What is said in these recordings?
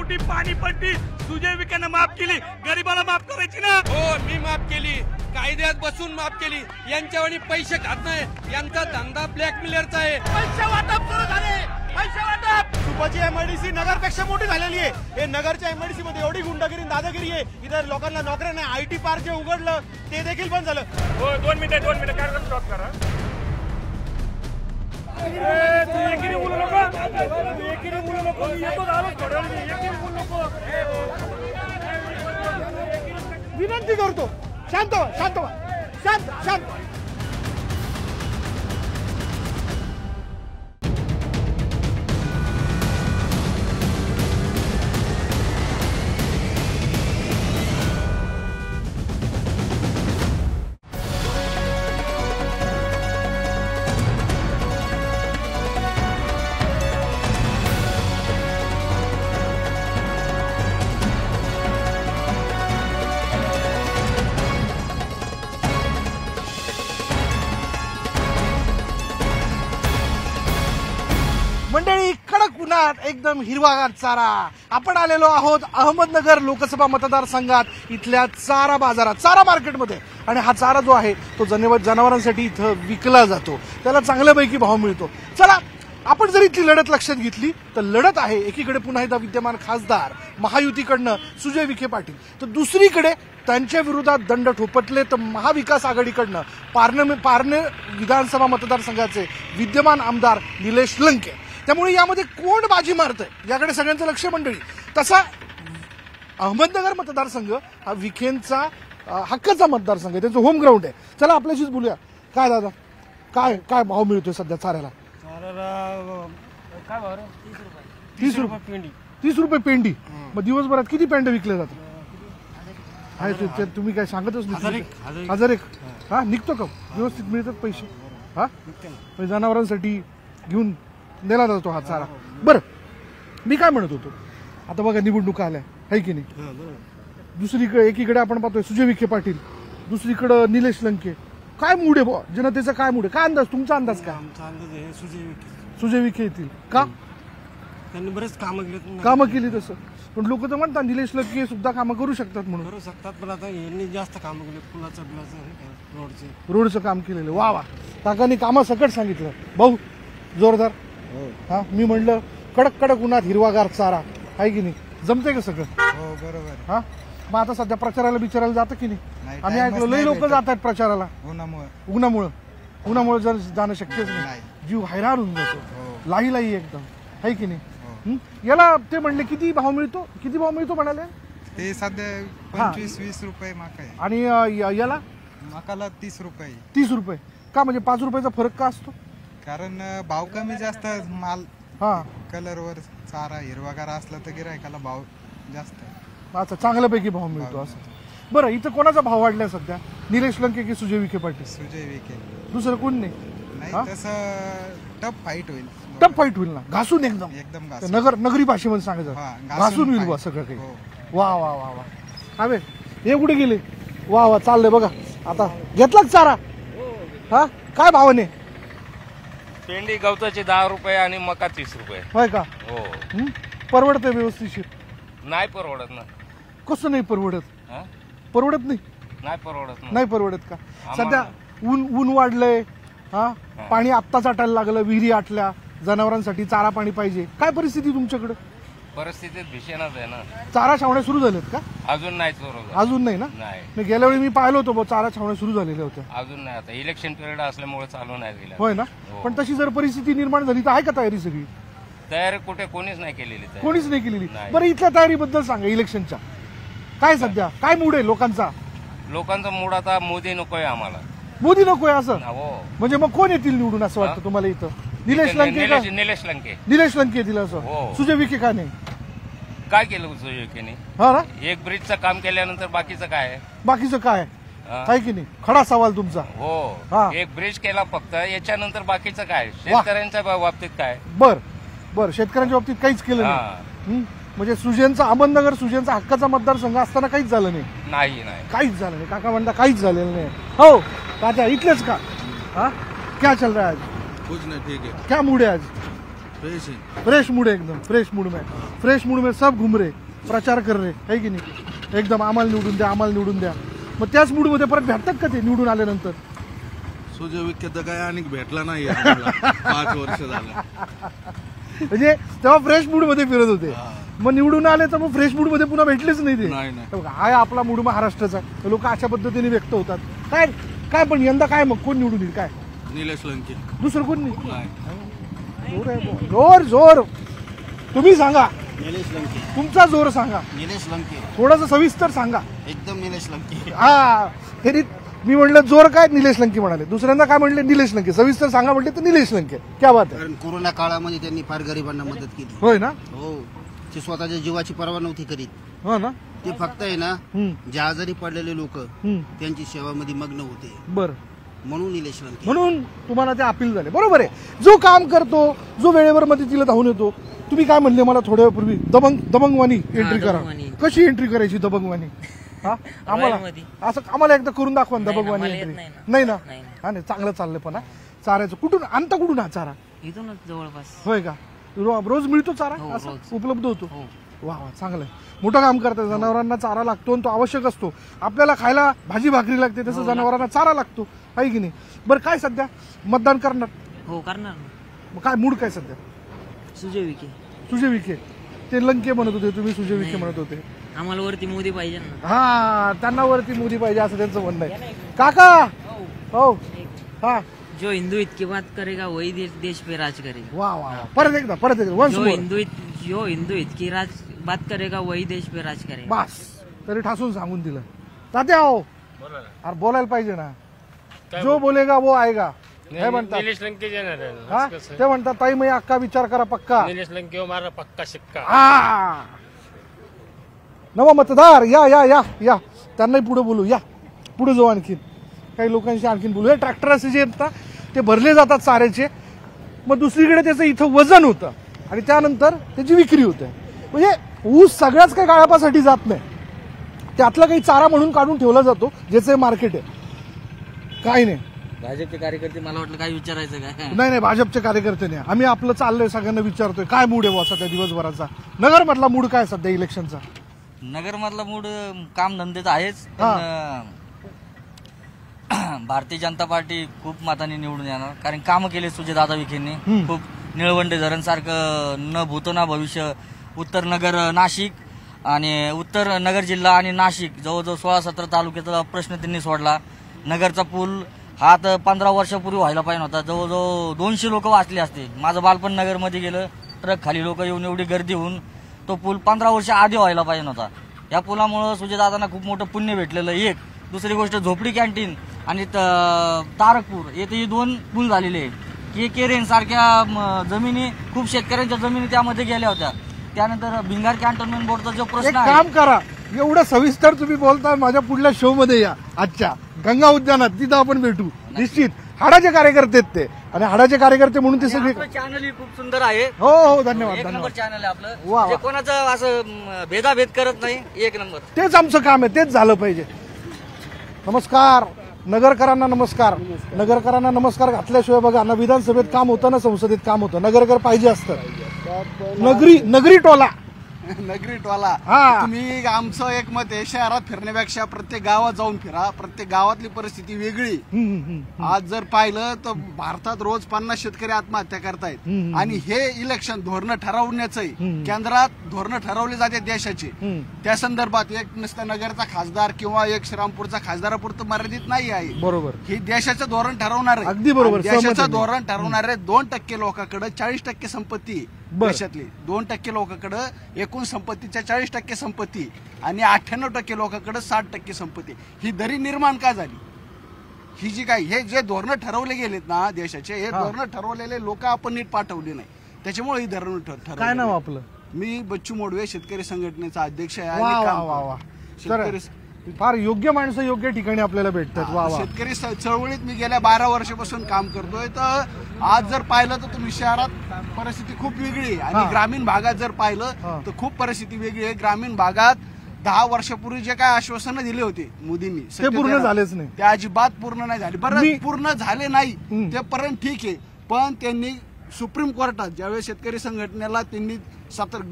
कोटी पाणीपट्टी सुजय विखेनं माफ केली, गरीबाला माफ करायची ना? हो, मी माफ केली, कायद्यात बसून माफ केली. यांच्यावानी पैसे खात नाही, यांचा धंदा ब्लॅकमेलरचा आहे. पैसे वाटप सुरू झाले, पैसे वाटप. सुपाची एमआयडीसी नगरपेक्षा मोठी झालेली आहे. हे नगरच्या एमआयडीसी मध्ये एवढी गुंडागिरी दादागिरी आहे, इथं लोकांना नोकऱ्या नाही. आयटी पार्क जे उघडलं ते देखील बंद झालं. हो, 2 मिनिटं कार्यक्रम स्टॉप करा. विनंती करतो, शांत व्हा, शांत व्हा, शांत शांत. मंडळी, कडक उन्हात एकदम हिरवागार चारा. आपण आलेलो आहोत अहमदनगर लोकसभा मतदारसंघात इथल्या चारा बाजारात, चारा मार्केटमध्ये. आणि हा चारा जो आहे तो जनावरांसाठी इथं विकला जातो, त्याला चांगल्यापैकी भाव मिळतो. चला, आपण जर इथली लढत लक्षात घेतली तर लढत आहे एकीकडे पुन्हा एकदा विद्यमान खासदार महायुतीकडनं सुजय विखे पाटील, तर दुसरीकडे त्यांच्या विरोधात दंड ठोपटले तर महाविकास आघाडीकडनं पारणे विधानसभा मतदारसंघाचे विद्यमान आमदार निलेश लंके. त्यामुळे यामध्ये कोण बाजी मारतंय याकडे सगळ्यांचं लक्ष. मंडळी, तसा अहमदनगर मतदारसंघ हा विखेंचा हक्काचा मतदारसंघ आहे, त्यांचं होम ग्राउंड आहे. चला आपल्याशीच बोलूया. काय दादा, काय काय भाव मिळतोय सध्या चाऱ्याला? काय भाव? 30 रुपये पेंडी. 30 रुपये पेंडी. मग दिवसभरात किती पेंड विकले जातात? तुम्ही काय सांगतच नाही. 1001. हा, निघतो का? व्यवस्थित मिळतात पैसे? हा, जनावरांसाठी घेऊन नेला जातो हा चारा. बरं, मी काय म्हणत होतो, आता बघा निवडणुका आल्या आहे की नाही. दुसरीकडे एकीकडे आपण पाहतोय सुजय विखे पाटील, दुसरीकडे निलेश लंके. काय मूड आहे बुवा जनतेचा? काय मूड आहे? काय अंदाज, तुमचा अंदाज काय? आमचा अंदाज आहे सुजय विखे येतील का? त्यांनी बरेच कामं केली तसं, पण लोक तर म्हणतात निलेश लंके सुद्धा कामं करू शकतात म्हणून. करू शकतात, पण आता यांनी जास्त कामं केली. पुलाचं रोडचं काम केलेलं. वा वा, काकांनी कामं सकट सांगितलं भाऊ, जोरदार. हा, मी म्हणलं कडक कडक उन्हात हिरवागार चारा आहे की नाही, जमते का सगळं? हो बरोबर. हा, मग आता सध्या प्रचाराला बिचारायला जातं की नाही? आम्ही ऐकलो लई लोक जात आहेत प्रचाराला. उन्हामुळे जर जाणं शक्यच नाही, जीव हैराण होऊन जातो, लाही लाही एकदम आहे की नाही. याला ते म्हणले किती भाव मिळतो म्हणाले ते? सध्या 25-20 रुपये माका आहे. आणि याला माकाला 30 रुपये. 30 रुपये का? म्हणजे 5 रुपयाचा फरक का असतो? कारण भाव कमी जास्त माल, हा, कलरवर चारा हिरवागार असला तर गिरायकाला भाव जास्त. अच्छा, चांगल्यापैकी भाव मिळतो असं. बरं, इथं कोणाचा भाव वाढलाय सध्या? निलेश लंके की सुजय विखे पाटील? सुजय विखे. दुसरं कोण नाही? तसं टफ फाईट होईल. टफ फाईट होईल ना, घासून एकदम नगरी भाषेमध्ये सांगायचं, घासून होईल बा सगळं काही. वा वा वा वा. अबे हे कुठे गेले? वा वा, चाललंय बघा. आता घेतला चारा? हा, काय भावाने? पेंडी गवताची 10 रुपये आणि मका 30 रुपये. होय का? हो. परवडतंय व्यवस्थित? नाही परवडत ना. कसं नाही परवडत? परवडत नाही? नाही परवडत का? सध्या ऊन वाढलंय, हा, पाणी आत्ता आटायला लागलं, विहिरी आटल्या, जनावरांसाठी चारा पाणी पाहिजे. काय परिस्थिती तुमच्याकडे? परिस्थितीत भीषणच आहे ना. चारा छावण्या सुरू झाल्यात का? अजून नाही अजून नाही ना? नाही. गेल्या वेळी मी पाहिलं होतं चारा छावण्या सुरू झालेल्या होत्या. अजून नाही. आता इलेक्शन पिरियड असल्यामुळे चालू नाही गेल्या. होय ना? पण तशी जर परिस्थिती निर्माण झाली तर आहे का तयारी सगळी? तयारी कुठे कोणीच नाही केलेली. कोणीच नाही केलेली. बरं, इथल्या तयारीबद्दल सांगा. इलेक्शनच्या काय सध्या काय मूड आहे लोकांचा? मूड आता मोदी नकोय आम्हाला. मोदी नकोय असं? हो. म्हणजे मग कोण येतील निवडून असं वाटतं तुम्हाला इथं? निलेश लंके का? निलेश लंके येतील असं? हो. सुजय विखे का नाही? काय केलं सुजय विखेने? हा ना, एक ब्रिजचं काम केल्यानंतर बाकीचं काय? बाकीचं काय आहे की नाही? खडा सवाल तुमचा. हो, एक ब्रिज केला फक्त, याच्यानंतर बाकीचं काय? शेतकऱ्यांच्या बाबतीत काय? बर, शेतकऱ्यांच्या बाबतीत काहीच केलं नाही. म्हणजे सुजयंचा अहमदनगर सुजयंचा हक्काचा मतदारसंघ असताना काहीच झालं नाही. काहीच झालं नाही. काका म्हणता काहीच झालेलं नाही. हो काका, इथलेच का? हा, क्या चल रहा है आज? कुछ नहीं, ठीक है. क्या मूड है आज? फ्रेश मूड है एकदम, फ्रेश मूड में सब घूम रहे, प्रचार कर रहे है की नाही, एकदम आम्हाला निवडून द्या. मग त्याच मूड मध्ये परत भेटतात का ते निवडून आल्यानंतर? सुजय विखे तर काय आणि भेटला नाही 5 वर्ष झालं. म्हणजे तेव्हा फ्रेश मूड मध्ये फिरत होते, मग निवडून आले तर मग फ्रेश मूड मध्ये पुन्हा भेटलेच नाही ते. हा आपला मूड महाराष्ट्राचा, लोक अशा पद्धतीने व्यक्त होतात. काय पण यंदा काय मग कोण निवडून येईल? काय निलेश लंके. दुसरं कोण नाही? जोर तुम्ही सांगा, निलेश लंके. तुमचा जोर सांगा, निलेश लंके थोडंसं सविस्तर सांगा. एकदम निलेश लंके. हा तरी मी म्हणलं जोर काय, निलेश लंके म्हणाले. दुसऱ्यांदा काय म्हणले? निलेश लंके. सविस्तर सांगा म्हटले तर निलेश लंके. क्या बात आहे. कारण कोरोना काळामध्ये त्यांनी फार गरिबांना मदत केली. होय ना? हो, ते स्वतःच्या जीवाची पर्वा नव्हती करीत. हो ना? ते फक्त आहे ना, जे आजारी पडलेले लोक हम्म. त्यांची सेवामध्ये मग्न होते, बरं, म्हणून निलेश लंके. म्हणून तुम्हाला ते अपील झाले. बरोबर आहे. जो काम करतो, जो वेळेवर मदतीला धावून येतो. तुम्ही काय म्हणले मला थोड्या वेळापूर्वी? दबंगवानी एंट्री करा. कशी एंट्री करायची दबंगवानी? हा आम्हाला असं आम्हाला एकदा करून दाखवा ना दबंगवानी एंट्री. नाही ना? हा नाही, चांगलं चाललंय. पण चाऱ्याचं कुठून आणता? कुठून हा चारा? इथूनच जवळपास. होय का? रोज मिळतो चारा? असं उपलब्ध होतो? वा चांगलं आहे. मोठं काम करतात. जनावरांना चारा लागतो आणि तो आवश्यक असतो. आपल्याला खायला भाजी भाकरी लागते, तसं जनावरांना चारा लागतो, आहे की नाही? बरं, काय सध्या मतदान करणार? हो करणार ना. मग काय मूड काय सध्या? सुजय विखे. ते लंके म्हणत होते, तुम्ही सुजय विखे म्हणत होते. आम्हाला वरती मोदी पाहिजे ना. हा, त्यांना वरती मोदी पाहिजे असं त्यांचं म्हणणं आहे. काका हो, हा, जो हिंदू की बात करेगा वही देश पे राज करेगा. वा परत एकदा वन्स जो मोर. हिंदू की बात करेगा वही देश पे राज करेगा. बस तरी ठासून सांगून दिलं. तात्या हो, अरे बोलायला पाहिजे ना. जो बोलेगा वो आएगा हे म्हणतात. निलेश लंके येणार आहे. हा, ते म्हणतात ताई मी अक्का विचार करा पक्का. निलेश लंके मारा पक्का शिक्का. हा, नवा मतदार या या या या त्यांनाही पुढे बोलू. या पुढे जाऊ, आणखीन काही लोकांशी आणखीन बोलू. हे ट्रॅक्टर असे जे आहेत ना, ते भरले जातात चाऱ्याचे. मग दुसरीकडे त्याचं इथं वजन होतं आणि त्यानंतर त्याची विक्री होते. म्हणजे ऊस सगळ्याच काही गाळपासाठी जात नाही, त्यातला काही चारा म्हणून काढून ठेवला जातो, ज्याचे मार्केट आहे. काय नाही भाजपचे कार्यकर्ते, मला वाटलं काय विचारायचं काय? नाही, भाजपचे कार्यकर्ते नाही. आम्ही आपलं चाललंय, सगळ्यांना विचारतोय काय मूड आहे सध्या दिवसभराचा. नगर मधला मूड काय सध्या इलेक्शनचा? नगर मधला मूड काम धंदेच आहेच. भारतीय जनता पार्टी खूप मतांनी निवडून येणार, कारण कामं केले सुजयदादा विखेंनी. खूप निळवंडे धरण सारखं न भूतो ना भविष्य. उत्तर नगर नाशिक आणि उत्तर नगर जिल्हा आणि नाशिक जवळजवळ 16-17 तालुक्याचा प्रश्न त्यांनी सोडला. नगरचा पूल हा तर 15 वर्षापूर्वी व्हायला पाहिजे होता. जवळजवळ 200 लोक वाचले असते. माझं बालपण नगरमध्ये गेलं, ट्रक खाली लोक येऊन एवढी गर्दी होऊन तो पूल 15 वर्ष आधी व्हायला पाहिजे होता. या पुलामुळं सुजयदादांना खूप मोठं पुण्य भेटलेलं. एक दुसरी गोष्ट, झोपडी कॅन्टीन आणि तारकपूर येथे 2 पूल झालेले आहे. केरेन सारख्या जमिनी, खूप शेतकऱ्यांच्या जमिनी त्यामध्ये गेल्या होत्या. त्यानंतर भिंगार कॅन्टोन्मेंट बोर्डचा जो प्रश्न आहे, काम करा, एवढं सविस्तर तुम्ही बोलता. माझ्या पुढल्या शो मध्ये या, आजच्या गंगा उद्यानात, तिथं आपण भेटू निश्चित. हाडाचे कार्यकर्ते आहेत ते, आणि हाडाचे कार्यकर्ते म्हणून ते सगळे. चॅनल खूप सुंदर आहे. हो धन्यवाद. एक नंबर चॅनल आहे आपलं. वा. म्हणजे कोणाचं असं भेदाभेद करत नाही. एक नंबर. तेच आमचं काम आहे, तेच झालं पाहिजे. नमस्कार नगरकरांना, नमस्कार नगरकरांना. नमस्कार घातल्याशिवाय बघा ना, विधानसभेत काम होतं ना संसदेत काम होतं. नगरकर पाहिजे असतं. नगरी टोला हा, तुम्ही आमचं एक मत आहे, शहरात फिरण्यापेक्षा प्रत्येक गावात जाऊन फिरा. प्रत्येक गावातली परिस्थिती वेगळी. आज जर पाहिलं तर भारतात रोज 50 शेतकरी आत्महत्या करतायत. आणि हे इलेक्शन धोरणं ठरवण्याचं केंद्रात धोरणं ठरवले जाते देशाचे. त्या संदर्भात एक नुसतं नगरचा खासदार किंवा एक श्रीरामपूरचा खासदारापुरतं मर्यादित नाही आहे. बरोबर, हे देशाचं धोरण ठरवणार आहे. अगदी बरोबर. देशाचं धोरण ठरवणारे 2% लोकांकडे 40% संपत्ती. देशातली 2% लोकांकडे एकूण संपत्तीच्या 40% संपत्ती आणि 98% लोकांकडे 60% संपत्ती. ही दरी निर्माण का झाली? ही जी काय हे जे धोरणं ठरवले गेलेत ना देशाचे, हे धोरणं ठरवलेले लोक आपण नीट पाठवले नाही, त्याच्यामुळे ही धोरणं ठरवली. काय नाव आपलं? मी बच्चू मोडवे, शेतकरी संघटनेचा अध्यक्ष आहे. वा आणि वा काम वा वा. शेतकरी फार योग्य माणसं योग्य ठिकाणी आपल्याला भेटतात. वा वा. शेतकरी चळवळीत मी गेल्या 12 वर्षापासून काम करतोय. तर आज जर पाहिलं तर तुम्ही शहरात परिस्थिती खूप वेगळी आहे आणि ग्रामीण भागात जर पाहिलं तर खूप परिस्थिती वेगळी आहे. ग्रामीण भागात 10 वर्षापूर्वी जे काय आश्वासनं दिले होते मोदींनी, ते पूर्ण झालेच नाही. ते अजिबात पूर्ण नाही झाले. बरं, पूर्ण झाले नाही ते पर्यंत ठीक आहे, पण त्यांनी सुप्रीम कोर्टात ज्यावेळेस शेतकरी संघटनेला त्यांनी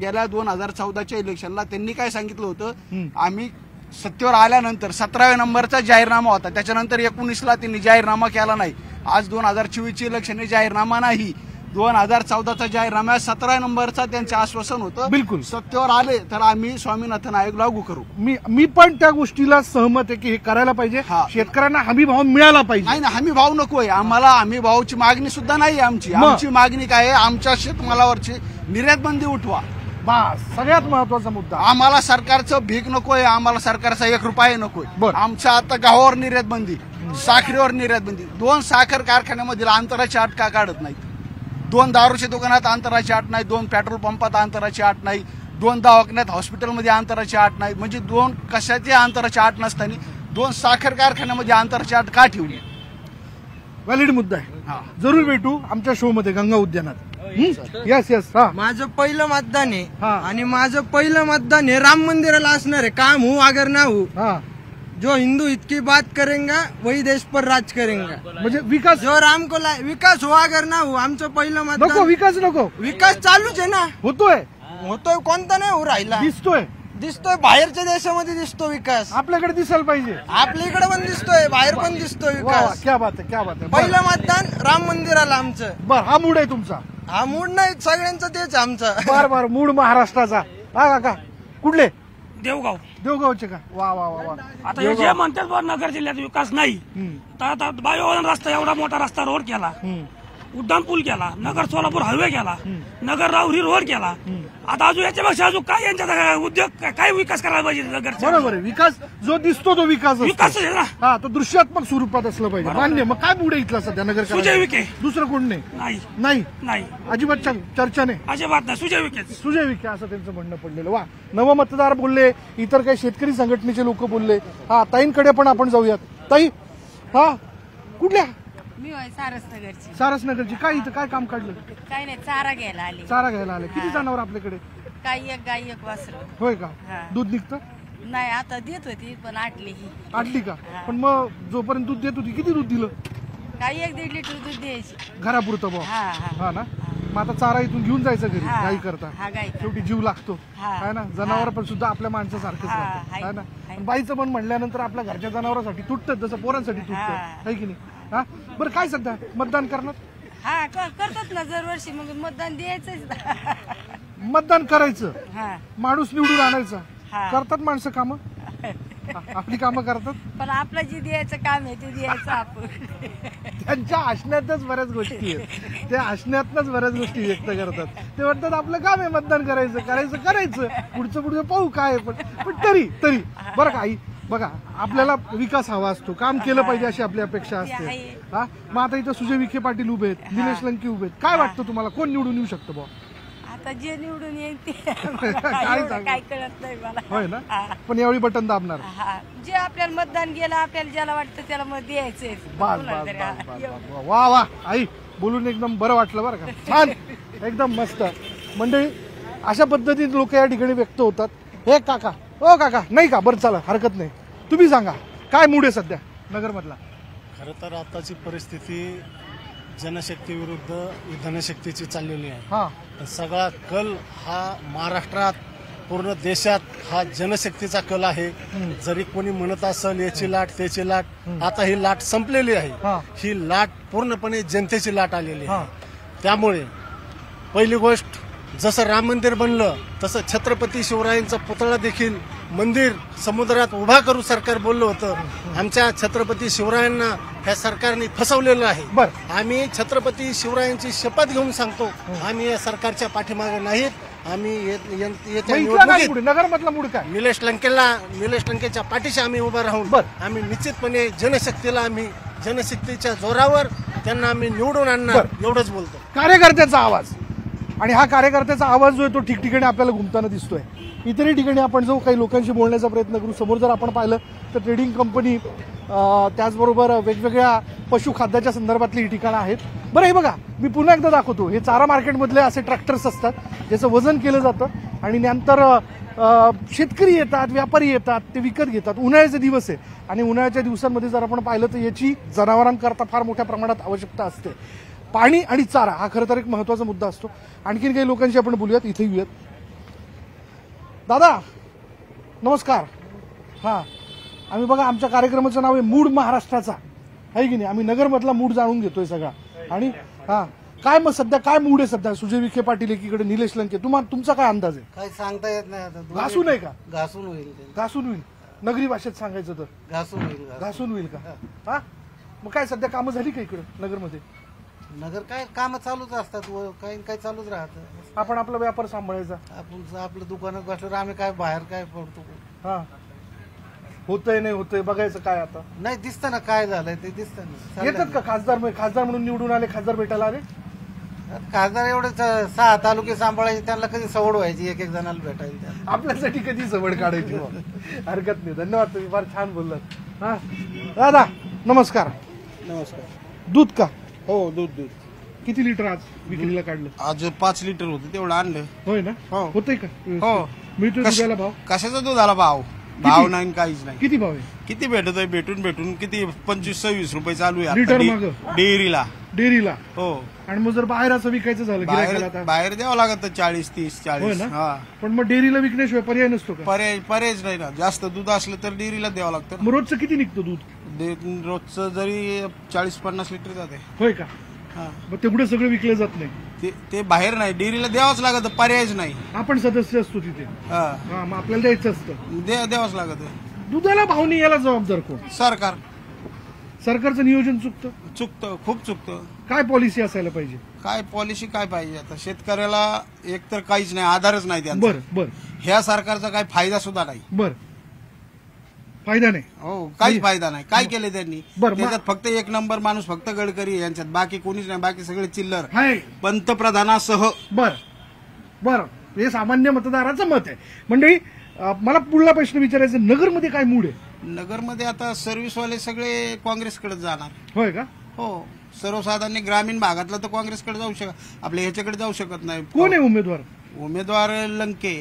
गेल्या 2014च्या इलेक्शनला त्यांनी काय सांगितलं होतं, आम्ही सत्तेवर आल्यानंतर 17व्या नंबरचा जाहीरनामा होता, त्याच्यानंतर 19ला त्यांनी जाहीरनामा केला नाही. आज 2024ची इलेक्शन जाहीरनामा नाही, 2014चा जाहीरनामा 17 नंबरचा त्यांचं आश्वासन होतं. बिलकुल. सत्तेवर आले तर आम्ही स्वामीनाथन आयोग लागू करू. मी पण त्या गोष्टीला सहमत आहे की हे करायला पाहिजे. शेतकऱ्यांना हमी भाव मिळाला पाहिजे. नाही ना, हमी भाव नकोय आम्हाला. हमी भावाची मागणी सुद्धा नाही आमची मागणी काय आहे, आमच्या शेतमालावरची निर्यात बंदी उठवा. बस सगळ्यात महत्वाचा मुद्दा. आम्हाला सरकारचं भीक नकोय, आम्हाला सरकारचा 1 रुपया नकोय. आमच्या आता गव्हावर निर्यात बंदी, साखरेवर निर्यात बंदी. 2 साखर कारखान्यामधील अंतराची अट का काढत नाहीत? 2 दारूच्या दुकानात अंतराची अट नाही, 2 पेट्रोल पंपात अंतराची अट नाही, 2 दवाखान्यात हॉस्पिटलमध्ये अंतराची अट नाही. म्हणजे 2 कशाची अंतराची अट नसताना 2 साखर कारखान्यामध्ये अंतराची अट का ठेवली? व्हॅलिड मुद्दा आहे. जरूर भेटू आमच्या शो मध्ये गंगा उद्यानात. Yes yes. हा, माझं पहिलं मतदान आहे आणि माझं पहिलं मतदान हे राम मंदिराला असणार आहे. काम हो अगर ना हो, जो हिंदू इतकी बात करेंगा वही देश पर राज करेंगा. म्हणजे विकास जो राम को विकास हो अगर ना हो, आमचं पहिलं नको. मतदान. विकास नको. विकास चालूच आहे ना, होतोय कोणता नाही हो राहिला. दिसतोय बाहेरच्या देशामध्ये दिसतो विकास, आपल्याकडे दिसायला पाहिजे. आपल्या इकडे पण दिसतोय, बाहेर पण दिसतोय विकास. क्या बात आहे, क्या बात आहे. पहिलं मतदान राम मंदिराला आमचं. बर, हा मूड आहे तुमचा? हा मूड नाही, सगळ्यांचं तेच आमचं. बर मूड महाराष्ट्राचा. हा काका कुठले? देवगावचे का? वा वा वा वा. आता हे जे म्हणतात बा नगर जिल्ह्यात विकास नाही, तर आता बायोवन रस्ता एवढा मोठा रस्ता रोड केला, उड्डाण पूल केला, नगर सोलापूर हायवे केला, नगर राहुरी रोड केला. आता अजून याच्यापेक्षा अजून काय यांच्या उद्योग काय विकास करायला पाहिजे नगरचा? बरोबर आहे. विकास जो दिसतो तो विकास विकास आहे ना. हा, तो दृश्यात्मक स्वरूपात असलं पाहिजे. मान्य. मग काय मूड आहे इथला सध्या नगर? सुजय विखे. दुसरं कोण नाही? नाही अजिबात चर्चा नाही, अजिबात नाही. सुजय विखे असं त्यांचं म्हणणं पडलेलं. वा. नवमतदार बोलले, इतर काही शेतकरी संघटनेचे लोक बोलले. हा, ताईंकडे पण आपण जाऊयात. ताई, हा कुठल्या? मी सारसनगरची. सारसनगरची. काय इथं काय काम काढलं? काही नाही, चारा घ्यायला आले. चारा घ्यायला आले. किती जनावर आपल्याकडे? काही एक गाई एक वासरू. होय का? दूध निघतं? नाही, आता देत होती पण आटली का? पण मग जोपर्यंत दूध देत होती किती दूध दिलं? काही 1-1.5 लिटर दूध द्यायची घरापुरतं भाऊ. हा ना. मग आता चारा इथून घेऊन जायचं घरी गाई करता. शेवटी जीव लागतो है ना. जनावर पण सुद्धा आपल्या माणसासारखंच राहतं है ना. बाईचं पण म्हणल्यानंतर आपल्या घरच्या जनावरांसाठी तुटतं जसं पोरांसाठी तुटतं, है की नाही? हा, बरं काय सध्या मतदान करणार? हा, करतात ना दरवर्षी. मग मतदान द्यायचंच. मतदान करायचं, माणूस निवडून आणायचा. करतात माणसं कामं, आपली कामं करतात. पण आपलं जे द्यायचं काम आहे ते द्यायचं आपण. त्यांच्या हसण्यातच बऱ्याच गोष्टी आहेत, त्या हसण्यातच बऱ्याच गोष्टी व्यक्त करतात. ते म्हणतात आपलं काम आहे मतदान करायचं, पुढचं पाहू काय. पण तरी बरं का आई, बघा आपल्याला विकास हवा असतो, काम केलं पाहिजे अशी आपली अपेक्षा असते. हा, मग आता इथं सुजय विखे पाटील उभे आहेत, निलेश लंके उभे आहेत. काय वाटतं तुम्हाला, कोण निवडून येऊ शकतं बुवा? आता जे निवडून येईल ते काय कळत नाही मला. होय ना. पण यावेळी बटन दाबणार. जे आपल्याला मतदान गेलं, आपल्याला ज्याला वाटतं त्याला मत द्यायचंय. वा वा आई, बोलून एकदम बरं वाटलं बरं का. छान, एकदम मस्त. मंडळी, अशा पद्धतीने लोक या ठिकाणी व्यक्त होतात. हे काका, ओ काका, नाही का? बरं चला, हरकत नाही. तुम्ही सांगा काय मूड आहे सध्या नगर मधला? खरं तर आताची परिस्थिती जनशक्ती विरुद्ध धनशक्तीची चाललेली आहे. सगळा कल हा महाराष्ट्रात, पूर्ण देशात हा जनशक्तीचा कल आहे. जरी कोणी म्हणत असेल याची लाट त्याची लाट, आता ही लाट संपलेली आहे. ही लाट पूर्णपणे जनतेची लाट आलेली आहे. त्यामुळे पहिली गोष्ट, जसं राम मंदिर बनलं तसं छत्रपती शिवरायांचा पुतळा देखील मंदिर समुद्रात उभा करू सरकार बोललं होतं. आमच्या छत्रपती शिवरायांना ह्या सरकारने फसवलेलं आहे. आम्ही छत्रपती शिवरायांची शपथ घेऊन सांगतो, आम्ही या सरकारच्या पाठीमागे नाहीत. आम्ही येत्या निवडणुकीत नगर मधला मूड काय? निलेश लंकेच्या पाठीशी आम्ही उभा राहून आम्ही निश्चितपणे जनशक्तीच्या जोरावर त्यांना आम्ही निवडून आणणार, एवढंच बोलतो. कार्यकर्त्याचा आवाज, आणि हा कार्यकर्त्याचा आवाज जो आहे तो ठिकठिकाणी आपल्याला घुमताना दिसतोय. इतरही ठिकाणी आपण जो काही लोकांशी बोलण्याचा प्रयत्न करू. समोर जर आपण पाहिलं तर ट्रेडिंग कंपनी, त्याचबरोबर वेगवेगळ्या पशुखाद्याच्या संदर्भातली ही ठिकाणं आहेत. बरं, हे बघा, मी पुन्हा एकदा दाखवतो. हे चारा मार्केटमधले असे ट्रॅक्टर्स असतात ज्याचं वजन केलं जातं आणि नंतर शेतकरी येतात, व्यापारी येतात, ते विकत घेतात. उन्हाळ्याचे दिवस आहे आणि उन्हाळ्याच्या दिवसांमध्ये जर आपण पाहिलं तर याची जनावरांकरता फार मोठ्या प्रमाणात आवश्यकता असते. पाणी आणि चारा हा खरं तर एक महत्वाचा मुद्दा असतो. आणखीन काही लोकांशी आपण बोलूयात, इथे येऊयात. दादा नमस्कार. हा, आम्ही बघा आमच्या कार्यक्रमाचं नाव आहे मूड महाराष्ट्राचा, आहे की नाही. आम्ही नगरमधला मूड जाणून घेतोय सगळा. आणि हा काय मग सध्या काय मूड आहे सध्या? सुजय विखे पाटील एकीकडे, निलेश लंके, तुमचा काय अंदाज आहे? काही सांगता येत नाही आता. घासून आहे का? घासून होईल, घासून होईल. नगरी भाषेत सांगायचं तर घासून होईल. घासून होईल का? हा, मग काय सध्या कामं झाली का इकडे नगरमध्ये? नगर काय काम चालूच असतात, काही काही चालूच राहतं. आपण आपला व्यापार सांभाळायचा. आपण आपल्या दुकानात बसल्यावर आम्ही काय बाहेर काय पडतो. हा, होतंय नाही होतंय बघायचं काय आता. नाही दिसतं ना काय झालंय ते दिसतं ना. येतात का खासदार म्हणून निवडून आले, खासदार भेटायला आले? खासदार एवढे 6 तालुके सांभाळायचे, त्यांना कधी सवड व्हायची एक एक जणाला भेटायला. आपल्यासाठी कधी सवड काढायची? हरकत नाही, धन्यवाद, तुम्ही फार छान बोललात. हा दादा नमस्कार. नमस्कार. दूध का? हो, दूध. किती लिटर आज विक्रीला काढलं? आज 5 लिटर होतं, तेवढं आणलं. होय ना? हो. होतंय का? हो. मिळतोय दुधाला भाव? कशाचा दुधाला भाव नाही, काहीच नाही. किती भाव आहे? किती भेटत आहे? भेटून किती 25-26 रुपये चालू आहे लिटर आता मागं? डेअरीला. हो. आणि मग जर बाहेर असं विकायचं झालं गिऱ्हाईकाला आता? बाहेर द्यावं लागत 40-30-40. होय ना? हा, पण मग डेअरीला विकण्याशिवाय पर्याय नसतो का? पर्यायच नाही ना. जास्त दूध असलं तर डेअरीला द्यावं लागतं. मग रोजचं किती निघतं दूध? रोजचं जरी 40-50 लिटर जाते. होय का? हा. मग तेवढं सगळं विकलं जात नाही? ते बाहेर नाही, डेअरीला द्यावंच लागत, पर्यायच नाही. आपण सदस्य असतो तिथे. हा, हा, मग आपल्याला द्यायचं असतं. द्यावंच लागत. दुधाला भाव नाही याला जबाबदार कोण? सरकारचं नियोजन चुकतं, खूप चुकतं. काय पॉलिसी असायला पाहिजे? काय पॉलिसी काय पाहिजे आता? शेतकऱ्याला एक तर काहीच नाही, आधारच नाही त्यांचा. बर ह्या सरकारचा काही फायदा सुद्धा नाही. फायदा नाही. हो, काहीच फायदा नाही. काय केले त्यांनी? बरं, त्याच्यात फक्त एक नंबर माणूस फक्त गडकरी यांच्यात, बाकी कोणीच नाही. बाकी सगळे चिल्लर आहे. पंतप्रधानासह. बर, हे सामान्य मतदाराचं मत आहे. मंडळी, मला पुढला प्रश्न विचारायचा, नगरमध्ये काय मूड आहे? नगरमध्ये आता सर्व्हिसवाले सगळे काँग्रेसकडे जाणार. होय का? हो, सर्वसाधारण ग्रामीण भागातला तर काँग्रेसकडे जाऊ आपल्या ह्याच्याकडे जाऊ शकत नाही. कोण आहे उमेदवार? उमेदवार लंके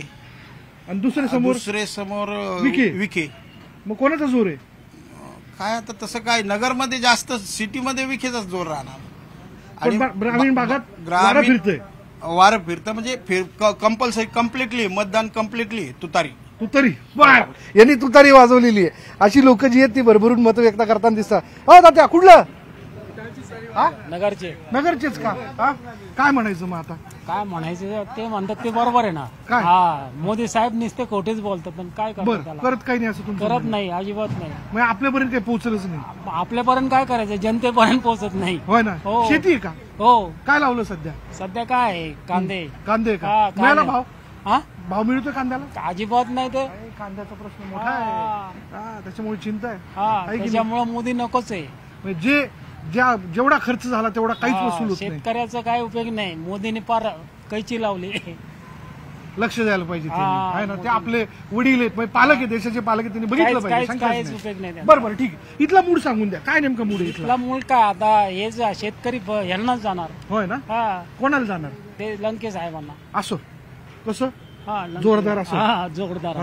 आणि दुसरे समोर विखे. मग कोणाचा जोर आहे? काय आता तसं काय, नगरमध्ये जास्त, सिटीमध्ये विखेचाच जोर राहणार. आणि ग्रामीण भागात वारं फिरतं म्हणजे कंपल्सरी, कम्प्लिटली मतदान, कम्प्लिटली तुतारी. यांनी तुतारी वाजवलेली आहे. अशी लोक जी आहेत ती भरभरून मत व्यक्त करताना दिसतात. हो तात्या, कुठलं? नगरचेच का? काय म्हणायचं मग आता? काय म्हणायचं ते म्हणतात ते बरोबर आहे ना. काय? हा, मोदी साहेब नुसते खोटेच बोलतात, पण काय करतात? करत काही नाही असं तुमचं? करत नाही, अजिबात नाही. मग आपल्यापर्यंत काही पोहोचलंच नाही. आपल्यापर्यंत काय करायचं? जनतेपर्यंत पोहोचत नाही. होय ना? शेती आहे का? हो. काय लावलं सध्या? सध्या काय आहे? कांदे का? मिळाला भाव? हा, भाव मिळतोय कांद्याला? अजिबात नाही. ते कांद्याचा प्रश्न मोठा आहे, त्याच्यामुळे चिंता आहे. हा, त्याच्यामुळे मोदी नकोच आहे. जेवढा खर्च झाला तेवढा काहीच वसूल होत नाही. शेतकऱ्याचा काय उपयोग नाही. मोदीने पार कैची लावली. लक्ष द्यायला पाहिजे आहे ना. ते आपले वडील आहेत, पालक आहे, देशाचे पालक आहेत, त्यांनी बघितलं पाहिजे. काहीच उपयोग नाही. बरोबर, ठीक आहे. इथला मूड सांगून द्या, काय नेमका मूड आहे इथला? मूड काय आता, हे शेतकरी यांनाच जाणार. होय ना? कोणाला जाणार? ते लंके साहेबांना. असो, कसं जोरदार असं, जोरदार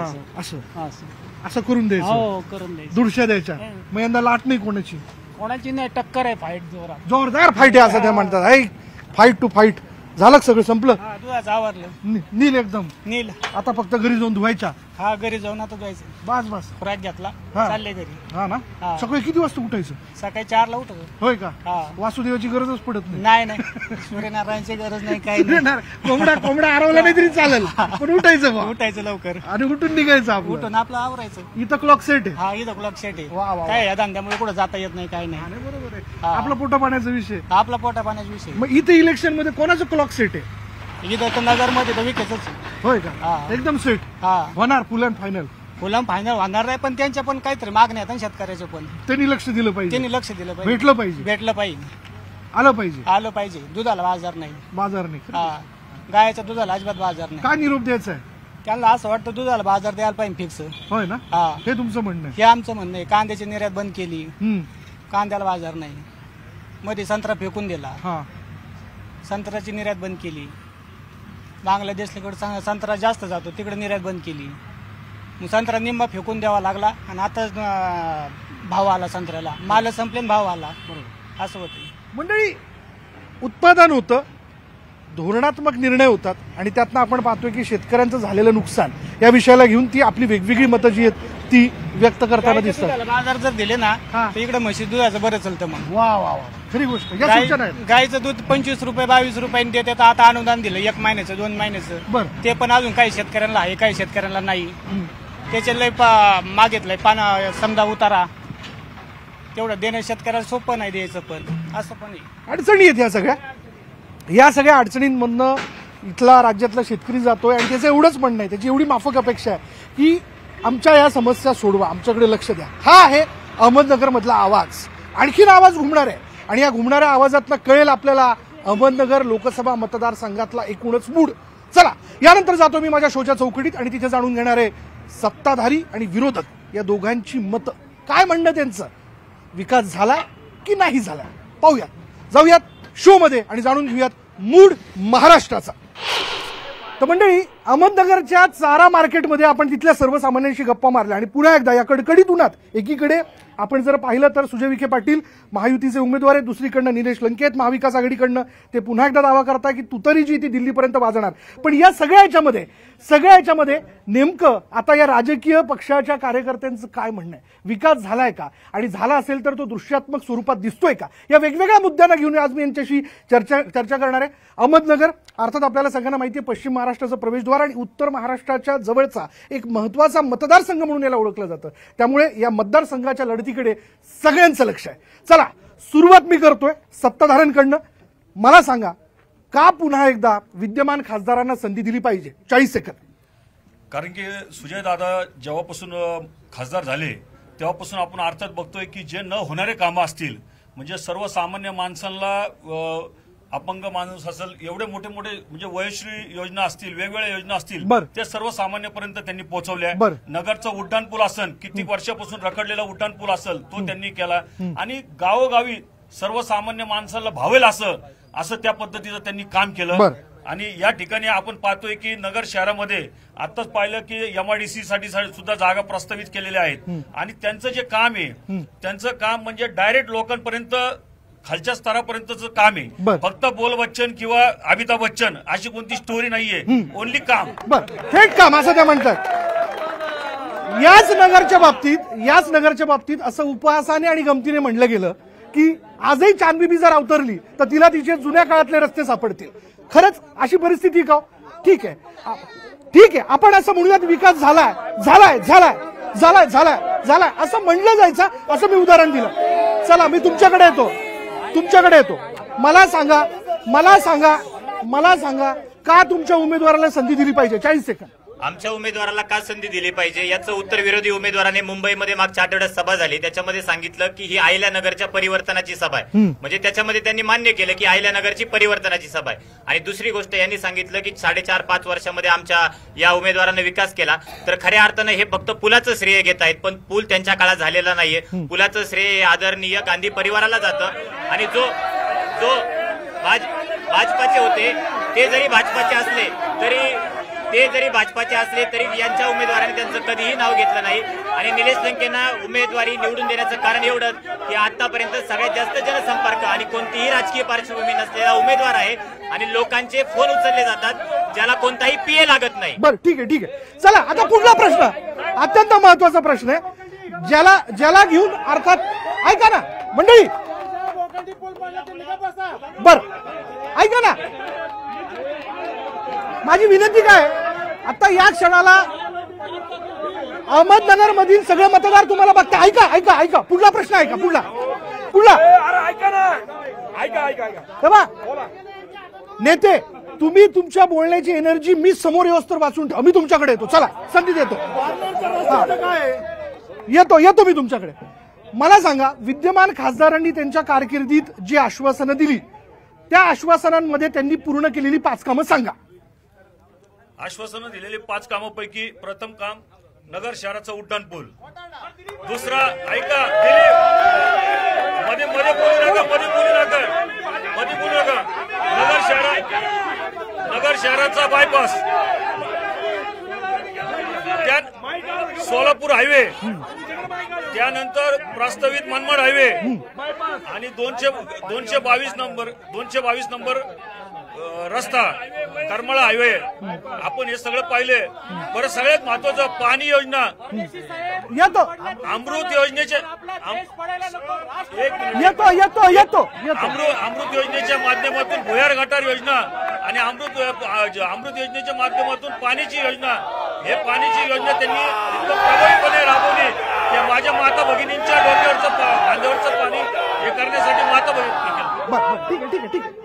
असं करून द्यायचं. हो, करून द्यायचं. दुरशा द्यायच्या. मग यंदा लाट नाही कोणाची नाही, टक्कर आहे. फाईट जोरदार फाईट आहे असं ते म्हणतात. Fight to fight. झालं सगळं, संपलं. दुधाचं आवरलं, नील एकदम नील. आता फक्त घरी जाऊन धुवायच्या. हा, घरी जाऊन आता धुवायचं. बस खुराक घेतला, चालले घरी. हा ना? सकाळी किती वाजता उठायचं? सकाळी 4ला उठतो. होय का? वासुदेवाची गरजच पडत नाही. सूर्यनारायणची गरज नाही, काही नाही. कोंबडा हरवला नाही तरी चालेल, पण उठायचं लवकर आणि उठून निघायचं. उठून आपलं आवरायचं. इथं क्लॉक सेट आहे. हा, इथं क्लॉक सेट आहे. काय या धंद्यामुळे कुठं जाता येत नाही, काही नाही. बरोबर आहे. आपला पोटा पाण्याचा विषय. आपला पोटा पाण्याचा विषय. मग इथे इलेक्शन मध्ये कोणाचं क्लॉक सेट आहे? इथं तर नगरमध्ये तर विकेच. होय का? एकदम सेट होणार. फुल अँड फायनल होणार नाही, पण त्यांच्या पण काहीतरी मागण्या आहेत शेतकऱ्याच्या, पण त्यांनी लक्ष दिलं पाहिजे. भेटलं पाहिजे. आलं पाहिजे. दुधाला बाजार नाही. गायच्या दुधाला अजिबात बाजार नाही. काय निरोप द्यायचा आहे त्यांना? असं वाटतं दुधाला बाजार द्यायला पाहिजे फिक्स. होय ना? हे तुमचं म्हणणं आहे? हे आमचं म्हणणं आहे. कांद्याची निर्यात बंद केली, कांद्याला बाजार नाही. मध्ये संत्रा फेकून दिला, संत्र्याची निर्यात बंद केली. बांगलादेशकडे संत्रा जास्त जातो, तिकडे निर्यात बंद केली. मग संत्रा निम्मा फेकून द्यावा लागला, आणि आता भाव आला संत्र्याला. माल संपले, भाव आला. असं होतं. मंडळी, उत्पादन होतं, धोरणात्मक निर्णय होतात आणि त्यातनं आपण पाहतोय की शेतकऱ्यांचं झालेलं नुकसान या विषयाला घेऊन ती आपली वेगवेगळी मतं जी आहेत ती व्यक्त करताना दिसतात. बाजार जर दिले ना तर इकडे म्हशी दुधाचं बरं चालतं. मग वा वा वा, खरी गोष्ट. या सूचना आहेत. गायचं दूध 25 रुपये 22 रुपयांनी देतात. आता अनुदान दिलं 1 महिन्याचं 2 महिन्याचं. बरं, ते पण अजून काही शेतकऱ्यांना आहे, काही शेतकऱ्यांना नाही. त्याचे लय मागितलंय समजा उतारा, तेवढं देणं शेतकऱ्याला सोपं नाही द्यायचं. पण असं पण अडचणी आहेत या सगळ्या अडचणींमधनं इथला राज्यातला शेतकरी जातोय आणि त्याचं एवढंच म्हणणं आहे, त्याची एवढी माफक अपेक्षा आहे की आमच्या या समस्या सोडवा, आमच्याकडे लक्ष द्या. हा आहे अहमदनगर मधला आवाज. आणखीन आवाज घुमणार आहे आणि या घुमणाऱ्या आवाजातनं कळेल आपल्याला अहमदनगर लोकसभा मतदारसंघातला एकूणच मूड. चला, यानंतर जातो मी माझ्या शोच्या चौकटीत आणि तिथे जाणून घेणार आहे सत्ताधारी आणि विरोधक या दोघांची मतं. काय म्हणणं त्यांचं, विकास झाला की नाही झाला, पाहूयात. जाऊयात शो मध्ये आणि जाणून घेऊयात मूड महाराष्ट्राचा. तर मंडळी, अहमदनगरच्या चारा मार्केटमध्ये आपण तिथल्या सर्वसामान्यांशी गप्पा मारल्या आणि पुन्हा एकदा या कडकडीत उन्हात एकीकडे आपण जर पाहिलं तर सुजय विखे पाटील महायुतीचे उमेदवार आहेत, दुसरीकडनं निलेश लंके आहेत महाविकास आघाडीकडनं. ते पुन्हा एकदा दावा करतात की तुतारी जी ती दिल्लीपर्यंत वाजणार. पण या सगळ्याच्यामध्ये नेमकं आता या राजकीय पक्षाच्या कार्यकर्त्यांचं काय म्हणणं आहे, विकास झालाय का आणि झाला असेल तर तो दृश्यात्मक स्वरूपात दिसतोय का, या वेगवेगळ्या मुद्द्यांना घेऊन आज मी यांच्याशी चर्चा करणार आहे. अहमदनगर अर्थात आपल्याला सगळ्यांना माहिती आहे पश्चिम महाराष्ट्राचं प्रवेशद्वार आणि उत्तर महाराष्ट्राच्या जवळचा एक महत्वाचा मतदारसंघ म्हणून याला ओळखलं जातं. त्यामुळे या मतदारसंघाच्या लढतीकडे सगळ्यांचं लक्ष आहे. चला, सुरुवात मी करतोय सत्ताधाऱ्यांकडनं. मला सांगा, का पुन्हा एकदा विद्यमान खासदारांना संधी दिली पाहिजे? 40 सेकंद. कारण की सुजयदादा जेव्हापासून खासदार झाले तेव्हापासून आपण अर्थात बघतोय की जे न होणारे कामं असतील, म्हणजे सर्वसामान्य माणसांना, अपंग माणूस असेल, एवढे मोठे म्हणजे वयश्री योजना असतील, वेगवेगळ्या योजना असतील, त्या सर्वसामान्यापर्यंत त्यांनी पोहोचवल्या. नगरचा उड्डाण पूल असेल, किती वर्षापासून रखडलेला उड्डाण पूल असेल तो त्यांनी केला आणि गावोगावी सर्वसामान्य माणसाला भावेल असं त्या पद्धतीचं त्यांनी काम केलं. आणि या ठिकाणी आपण पाहतोय की नगर शहरामध्ये आताच पाहिलं की एमआयडीसी साठी सुद्धा जागा प्रस्तावित केलेल्या आहेत आणि त्यांचं जे काम आहे, त्यांचं काम म्हणजे डायरेक्ट लोकांपर्यंत, खालच्या स्तरापर्यंतचं काम आहे. फक्त बोल बच्चन किंवा अमिताभ बच्चन अशी कोणती स्टोरी नाहीये, ओनली काम, थेट काम असं त्या म्हणतात. याच नगरच्या बाबतीत असं उपहासाने आणि गमतीने म्हणलं गेलं की आजही चांदबिबी जर अवतरली तर तिला तिचे जुन्या काळातले रस्ते सापडतील. खरंच अशी परिस्थिती का? ठीक आहे, आपण असं म्हणूयात विकास झालाय असं म्हणलं जायचं, असं मी उदाहरण दिलं. चला, मी तुमच्याकडे येतो. मला सांगा का तुमच्या उमेदवाराला संधी दिली पाहिजे? 40 सेकंद. आमच्या उमेदवाराला का संधी दिली पाहिजे याचं उत्तर विरोधी उमेदवाराने मुंबईमध्ये मागच्या आठवड्यात सभा झाली त्याच्यामध्ये सांगितलं की ही अहिल्यानगरच्या परिवर्तनाची सभा आहे. म्हणजे त्याच्यामध्ये त्यांनी मान्य केलं की अहिल्यानगरची परिवर्तनाची सभा आहे. आणि दुसरी गोष्ट यांनी सांगितलं की 4.5-5 वर्षामध्ये आमच्या या उमेदवाराने विकास केला. तर खऱ्या अर्थानं हे फक्त पुलाचं श्रेय घेत आहेत, पण पूल त्यांच्या काळात झालेला नाहीये. पुलाचं श्रेय आदरणीय गांधी परिवाराला जातं. आणि जो भाजपाचे होते ते जरी भाजपाचे असले तरी यांच्या उमेदवाराने त्यांचं कधीही नाव घेतलं नाही. आणि निलेश लंकेंना उमेदवारी निवडून देण्याचं कारण एवढंच की आतापर्यंत सगळ्यात जास्त जनसंपर्क आणि कोणतीही राजकीय पार्श्वभूमी नसलेला उमेदवार आहे आणि लोकांचे फोन उचलले जातात, ज्याला कोणताही पीए लागत नाही. बरं, ठीक आहे. चला, आता पुढला प्रश्न, अत्यंत महत्वाचा प्रश्न आहे, ज्याला घेऊन अर्थात, ऐका ना मंडळी, ऐका ना, माझी विनंती काय, आता या क्षणाला अहमदनगर मधील सगळे मतदार तुम्हाला बघता. ऐका, पुढला प्रश्न ऐका, पुढला तेव्हा देते तुम्ही तुमच्या बोलण्याची एनर्जी मी समोर येऊस्तर वाचून ठेवा. मी तुमच्याकडे येतो. चला, संधी देतो. येतो मी तुमच्याकडे. मला सांगा, विद्यमान खासदारांनी त्यांच्या कारकिर्दीत जी आश्वासनं दिली त्या आश्वासनांमध्ये त्यांनी पूर्ण केलेली 5 कामं सांगा. आश्वासनं दिलेली 5 कामांपैकी प्रथम काम नगर शहराचा उड्डाण पूल. दुसरा, ऐका, मध्ये बोलू नका. नगर शहराचा बायपास, त्यात सोलापूर हायवे, त्यानंतर प्रस्तावित मनमाड हायवे आणि 222 नंबर रस्ता करमाळा हायवे आपण हे सगळं पाहिले. बरं, सगळ्यात महत्वाचं पाणी योजना येतो अमृत योजनेचे अमृत योजनेच्या माध्यमातून भुयार गटार योजना आणि अमृत योजनेच्या माध्यमातून पाण्याची योजना, हे पाण्याची योजना त्यांनी इतकं प्रभावीपणे राबवली की माझ्या माता भगिनींच्या डोक्यावरचं खांद्यावरचं पाणी हे करण्यासाठी माता भगिनी. ठीक आहे.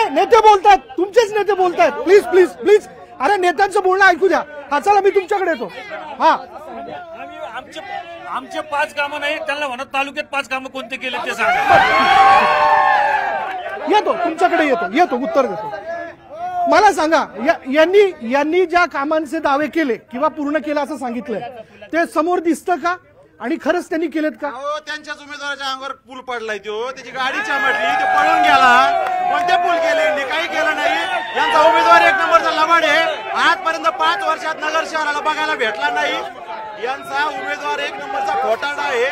नेते बोलतात, तुमचेच नेते बोलतायत. प्लीज अरे नेत्यांचं बोलणं ऐकू द्या. हा चला मी तुमच्याकडे येतो. हा आमचे 5 कामं नाही, त्यांना म्हणत तालुक्यात 5 कामं कोणते केले ते सांगा. येतो तुमच्याकडे येतो उत्तर देतो. मला सांगा, यांनी ज्या कामांचे दावे केले किंवा पूर्ण केलं असं सांगितलंय ते समोर दिसतं का आणि खरंच त्यांनी केलेत का? त्यांच्याच उमेदवाराच्या अंगावर पूल पडलाय तो, त्याची गाडी चामटली, ते पळून गेला. कोणते पूल केले? काही केलं नाही. यांचा उमेदवार 1 नंबरचा लबाड आहे. आजपर्यंत 5 वर्षात नगर शहराला बघायला भेटला नाही. यांचा उमेदवार 1 नंबरचा घोटाळा आहे.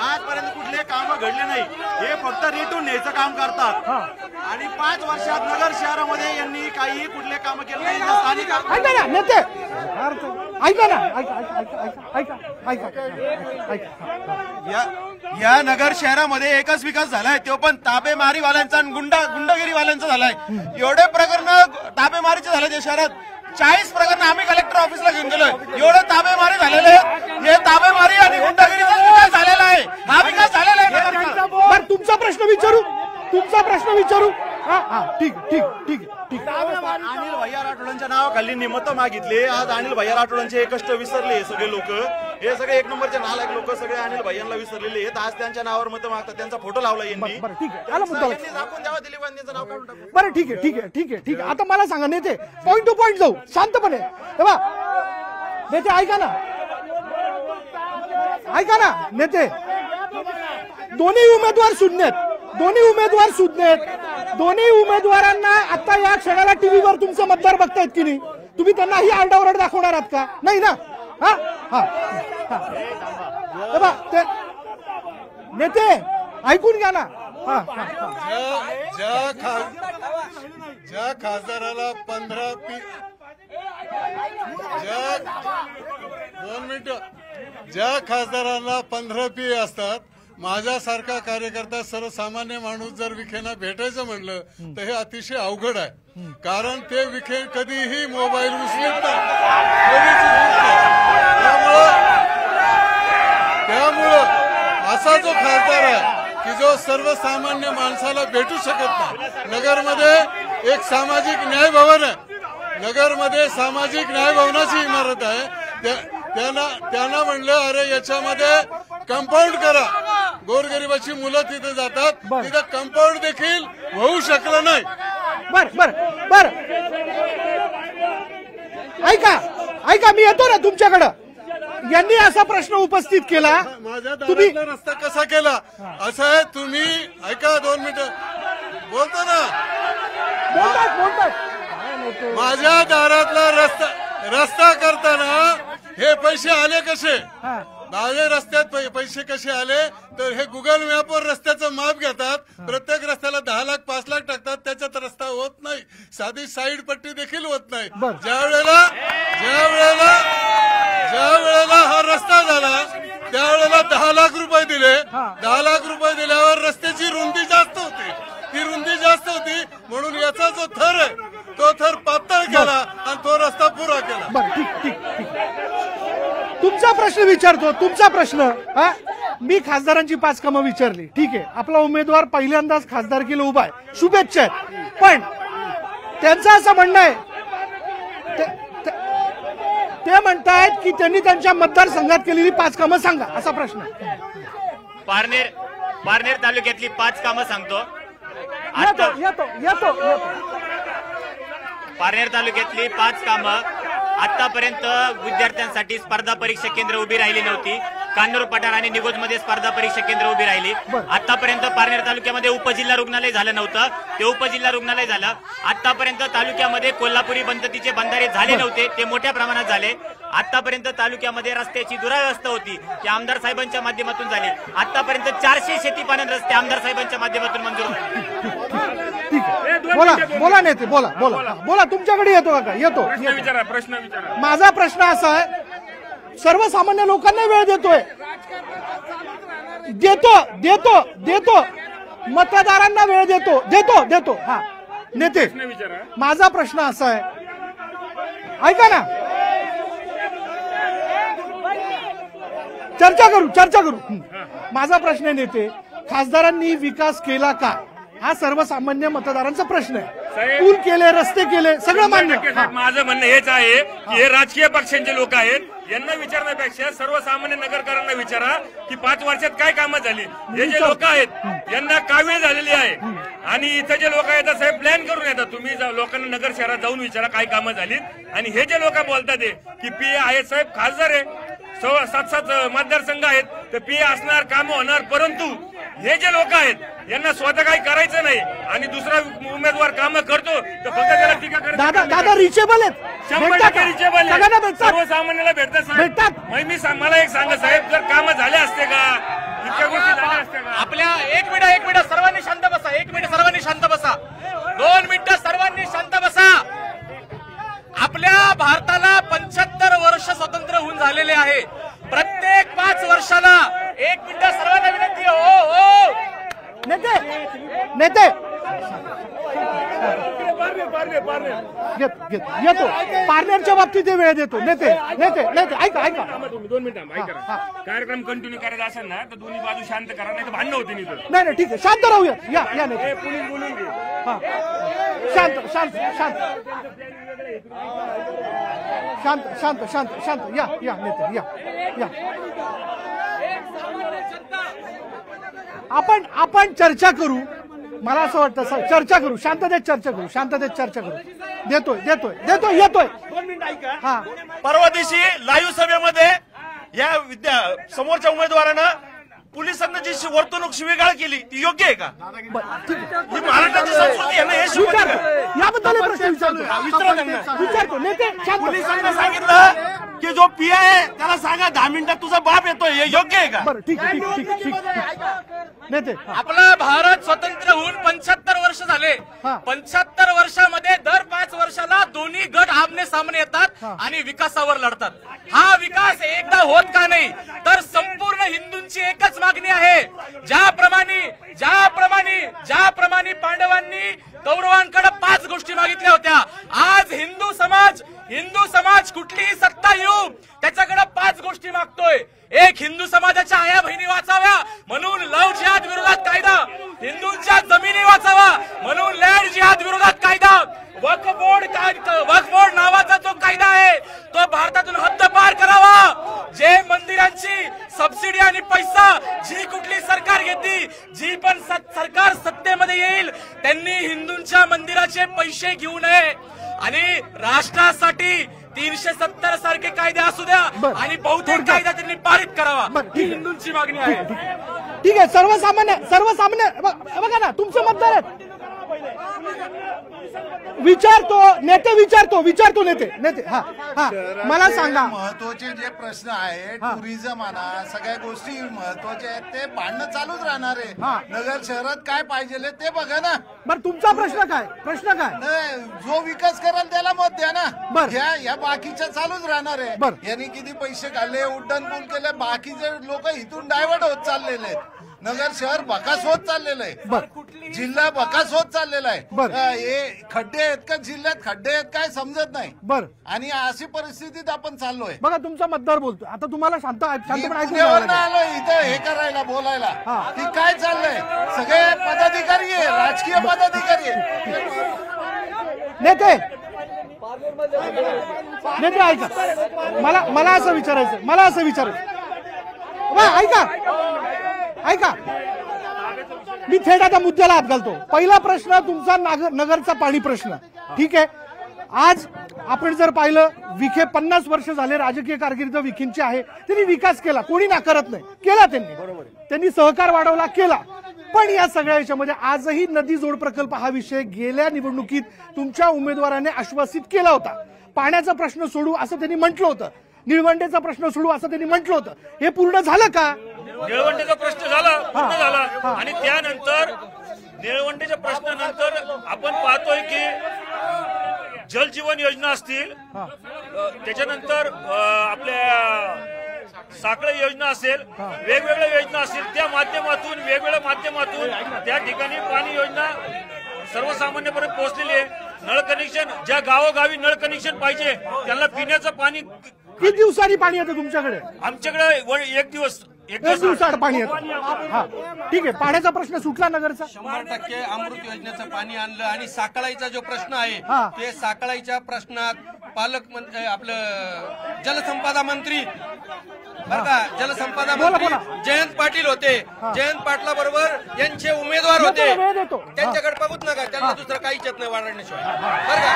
आजपर्यंत कुठले काम घडले नाही. हे फक्त रेटून न्यायचं काम करतात आणि 5 वर्षात नगर शहरामध्ये यांनी काही कुठले काम केले नाही. स्थानिक नेते या नगर शहरामध्ये एकच विकास झालाय, तो पण ताबेमारीवाल्यांचा आणि गुंडगिरीवाल्यांचा झालाय. एवढे प्रकरण ताबेमारीचे झाले त्या शहरात. 40 प्रकरण आम्ही कलेक्टर ऑफिसला घेऊन गेलोय. एवढे ताबेमारी झालेले आहेत. हे ताबेमारी आणि गुंडगिरीचा विकास झालेला आहे. हा विकास झालेला आहे. तुमचा प्रश्न विचारू. ठीक. अनिल भैया राठोडांच्या नावाखाली निमतं मागितले. आज अनिल भैया राठोडांचे हे कष्ट विसरले हे सगळे लोक. हे सगळे 1 नंबरचे नालायक लोक सगळे अनिल भैयांना विसरलेले आहेत. आज त्यांच्या नावावर मतं मागतात. त्यांचा फोटो लावला यांनी. दाखवून द्यावा दिलीप गांधींचं नाव काढून टाकू. बरं ठीक आहे. आता मला सांगा नेते, पॉइंट टू पॉइंट जाऊ शांतपणे. नेते ऐका ना नेते, दोन्ही उमेदवार सुज्ञ आहेत. दोन्ही उमेदवारांना आता या क्षणाला टीव्हीवर तुमचं मतदार बघतायत की नाही? तुम्ही त्यांना ही आरडाओरड दाखवणार आहात का? नाही ना? नेते ऐकून घ्या ना. ज्या खासदाराला 15 पी असतात, माझ्यासारखा कार्यकर्ता सर्वसामान्य माणूस जर विखेंना भेटायचं म्हणलं तर हे अतिशय अवघड आहे. कारण ते विखे कधीही मोबाईल उचलत नाही. त्यामुळं असा जो खासदार आहे की जो सर्वसामान्य माणसाला भेटू शकत नाही. नगरमध्ये एक सामाजिक न्याय भवन आहे. नगरमध्ये सामाजिक न्याय भवनाची इमारत आहे. त्यांना म्हणलं अरे याच्यामध्ये कंपाऊंड करा. गोरगरिबाची मुलं तिथे जातात, तिथं कंपाऊंड देखील होऊ शकलं नाही. बर ऐका मी येतो ना तुमच्याकडं. यांनी असा प्रश्न उपस्थित केला, माझ्या दारातला रस्ता कसा केला असं आहे. तुम्ही ऐका 2 मिनिटं बोलतो ना. माझ्या दारातला रस्ता करताना हे पैसे आले कसे? माझ्या रस्त्यात पैसे कसे आले तर हे गुगल मॅपवर रस्त्याचं माप घेतात. प्रत्येक रस्त्याला 10 लाख 5 लाख टाकतात. त्याच्यात रस्ता होत नाही. साधी साईड पट्टी देखील होत नाही. ज्या वेळेला हा रस्ता झाला त्यावेळेला 10 लाख रुपये दिले. 10 लाख रुपये दिल्यावर रस्त्याची रुंदी जास्त होती. ती रुंदी जास्त होती म्हणून याचा जो थर आहे तो थर पातळ केला आणि तो रस्ता पुरा केला. ठीक. तुमचा प्रश्न विचारतो. तुमचा प्रश्न मी खासदारांची 5 कामं विचारली. ठीक आहे, आपला उमेदवार पहिल्यांदाच खासदारकीला उभा आहे, शुभेच्छा आहेत. पण त्यांचं असं म्हणणं आहे, ते म्हणतायत की त्यांनी त्यांच्या मतदारसंघात केलेली 5 कामं सांगा, असा प्रश्न. पारनेर तालुक्यातली 5 कामं सांगतो. येतो. पारनेर तालुक्यातली 5 कामं. आतापर्यंत विद्यार्थ्यांसाठी स्पर्धा परीक्षा केंद्र उभी राहिली नव्हती. कान्नूर पठार आणि निगोजमध्ये स्पर्धा परीक्षा केंद्र उभी राहिली. आतापर्यंत पारनेर तालुक्यामध्ये उपजिल्हा रुग्णालय झालं नव्हतं, ते उपजिल्हा रुग्णालय झालं. आतापर्यंत तालुक्यामध्ये कोल्हापुरी बंदतीचे बंधारे झाले नव्हते, ते मोठ्या प्रमाणात झाले. आतापर्यंत तालुक्यामध्ये रस्त्याची दुरावस्था होती, ती आमदार साहेबांच्या माध्यमातून झाली. आतापर्यंत 400 शेती पाण्यात रस्ते आमदार साहेबांच्या माध्यमातून मंजूर झाले. बोला नेते, बोला तुमच्याकडे येतो का? येतो. प्रश्न विचारा. माझा प्रश्न असा आहे, सर्वसामान्य लोकांना वेळ देतोय, देतो मतदारांना वेळ देतो. हा नेते, माझा प्रश्न असा आहे, ऐका ना, चर्चा करू. माझा प्रश्न आहे नेते, खासदारांनी विकास केला का? हा सर्वसामान्य मतदारांचा प्रश्न आहे. पूल केले, रस्ते केले, सगळं मान्य. माझं म्हणणं हेच आहे की हे राजकीय पक्षांचे लोक आहेत, यांना विचारण्यापेक्षा सर्वसामान्य नगरकरांना विचारा की 5 वर्षात काय कामं झाली. हे जे लोक आहेत यांना कावीळ झालेली आहे, आणि इथं जे लोक येतात साहेब प्लॅन करून येतात. तुम्ही लोकांना नगर शहरात जाऊन विचारा काय कामं झाली. आणि हे जे लोक बोलतात की पीए आहेत साहेब, खासदार आहे, 7 मतदारसंघ आहेत, तर पीए असणार, कामं होणार. परंतु हे जे लोक आहेत यांना स्वतः काही करायचं नाही, आणि दुसरा उमेदवार कामं करतो तर फक्त त्याला टीका करायची. दादा रिचेबल आहेत, 100% रिचेबल आहे, सर्वसामान्याला भेटतात. मला एक सांगा साहेब, जर कामं झाले असते का, इतक्या गोष्टी झाल्या असत्या का? आपल्या एक मिनिट सर्वांनी शांत बसा. 1 मिनिट सर्वांनी शांत बसा. 2 मिनिटं सर्वांनी शांत बसा. आपल्या भारताला 75 वर्ष स्वतंत्र होऊन झालेले आहे. प्रत्येक 5 वर्षाला 1 मिनिट सर्वांना विनंती. हो नेते येतो, पार्लरच्या बाबतीत वेळ देतो. नेते ऐका 2 मिनिटं ऐका. कार्यक्रम कंटिन्यू करायचा असेल ना तर दोन्ही बाजू शांत करा, नाही तर भांडणं होते. नाही ठीक आहे, शांत राहूया. या नेते, पोलीस बोलून घे. शांत या नेते, या. आपण चर्चा करू. मला असं वाटतं चर्चा करू, शांततेत चर्चा करू. देतोय. 2 मिनिटं ऐका. परवा दिवशी लाईव्ह सभेमध्ये या समोरच्या उमेदवारानं पोलिसांना जी वर्तणूक शिवीगाळ केली ती योग्य आहे का? ही महाराष्ट्राची संस्कृती आहे ना, हे शिवकार याबद्दल प्रश्न विचारतो. नेते, पोलिसांना सांगितलं की जो पीए आहे त्याला सांगा 10 मिनिटात तुझा बाप येतोय, हे योग्य आहे का? बरं ठीक. नेते, आपला भारत स्वतंत्र होऊन 75 वर्ष झाले. 75 वर्षामध्ये दर 5 वर्षाला दोन्ही गट आमने सामने येतात आणि विकासावर लढतात. हा विकास एकदा होत का नाही, तर संपूर्ण हिंदूंची एकच मागणी आहे. ज्याप्रमाणे पांडवांनी कौरवांकडे 5 गोष्टी मागितल्या होत्या, आज हिंदू समाज कुठलीही सत्ता येऊ त्याच्याकडे 5 गोष्टी मागतोय. एक, हिंदू समाजाच्या आया बहिणी वाचाव्या म्हणून लव्ह जिहाद विरोधात कायदा, हिंदूंच्या जमिनी वाचावा म्हणून लँड जिहाद विरोधात कायदा, वक्फ बोर्ड नावाचा जो कायदा आहे तो भारतातून हद्दपार करावा. जे मंदिरांची सबसिडी आणि पैसा जी कुठली सरकार घेते, जी पण सरकार सत्तेमध्ये येईल त्यांनी हिंदूंच्या मंदिराचे पैसे घेऊ नये. आणि राष्ट्रासाठी 370 सारखे कायदे असू द्या आणि बहुतेक कायदा त्यांनी पारित करावा, ही हिंदूंची मागणी आहे. ठीक आहे. सर्वसामान्य बघा ना, तुमचे मतदार आहेत. विचारतो नेते. हा मला सांगा, महत्वाचे जे प्रश्न आहेत, टुरिझम म्हणा, सगळ्या गोष्टी महत्वाच्या आहेत, ते भांडणं चालूच राहणार आहे. नगर शहरात काय पाहिजे ते बघा ना. बरं, तुमचा प्रश्न काय? नाही, जो विकास कराल त्याला मत द्या ना. या बाकीच्या चालूच राहणार आहे. यांनी किती पैसे खाल्ले, उड्डाण पूल केले, बाकीचे लोक इथून डायव्हर्ट होत चाललेले आहेत. नगर शहर बकास होत चाललेलं आहे, जिल्हा बकास होत चाललेला आहे. हे खड्डे आहेत का जिल्ह्यात, खड्डे आहेत काय समजत नाही. आणि अशी परिस्थितीत आपण चाललोय. बघा, तुमचा मतदार बोलतो. आता तुम्हाला शांतपणे आलो इथं हे करायला, बोलायला की काय चाललंय. सगळे पदाधिकारी आहे, राजकीय पदाधिकारी आहे. नेते ऐका, मला असं विचारायचं. ऐका, मी थेट आता मुद्द्याला हात घालतो. पहिला प्रश्न तुमचा नगरचा पाणी प्रश्न. ठीक आहे, आज आपण जर पाहिलं विखे 50 वर्ष झाले राजकीय कारकीर्द विखेंची आहे, त्यांनी विकास केला, कोणी नाकारत नाही, केला त्यांनी, त्यांनी सहकार वाढवला, केला. पण या सगळ्या याच्यामध्ये आजही नदी जोड प्रकल्प हा विषय गेल्या निवडणुकीत तुमच्या उमेदवाराने आश्वासित केला होता. पाण्याचा प्रश्न सोडू असं त्यांनी म्हटलं होतं, निळवंडेचा प्रश्न सोडू असं त्यांनी म्हटलं होतं. हे पूर्ण झालं का? निळवंडेचा प्रश्न झाला, पूर्ण झाला. आणि त्यानंतर निळवंडेच्या प्रश्नानंतर आपण पाहतोय की जल जीवन योजना असतील, त्याच्यानंतर आपल्या साखळी योजना असेल, वेगवेगळ्या योजना असतील, त्या माध्यमातून वेगवेगळ्या माध्यमातून त्या ठिकाणी पाणी योजना सर्वसामान्यपर्यंत पोहोचलेली आहे. नळ कनेक्शन, ज्या गावोगावी नळ कनेक्शन पाहिजे त्यांना पिण्याचं पाणी किती दिवसांनी पाणी येतं तुमच्याकडे? आमच्याकडे एक दिवसाआड पाणी येतं. हा ठीक आहे. पाण्याचा प्रश्न सुटला नगरचा? 100% अमृत योजनेचं पाणी आणलं. आणि साखळाईचा जो प्रश्न आहे ते साखळाईच्या प्रश्नात आपलं जलसंपदा मंत्री बरं का, जलसंपदा मंत्री जयंत पाटील होते. जयंत पाटला बरोबर यांचे उमेदवार होते, त्यांच्याकडे बघूच नका, त्यांना दुसरं काहीच येत नाही वाढवण्याशिवाय बरं का.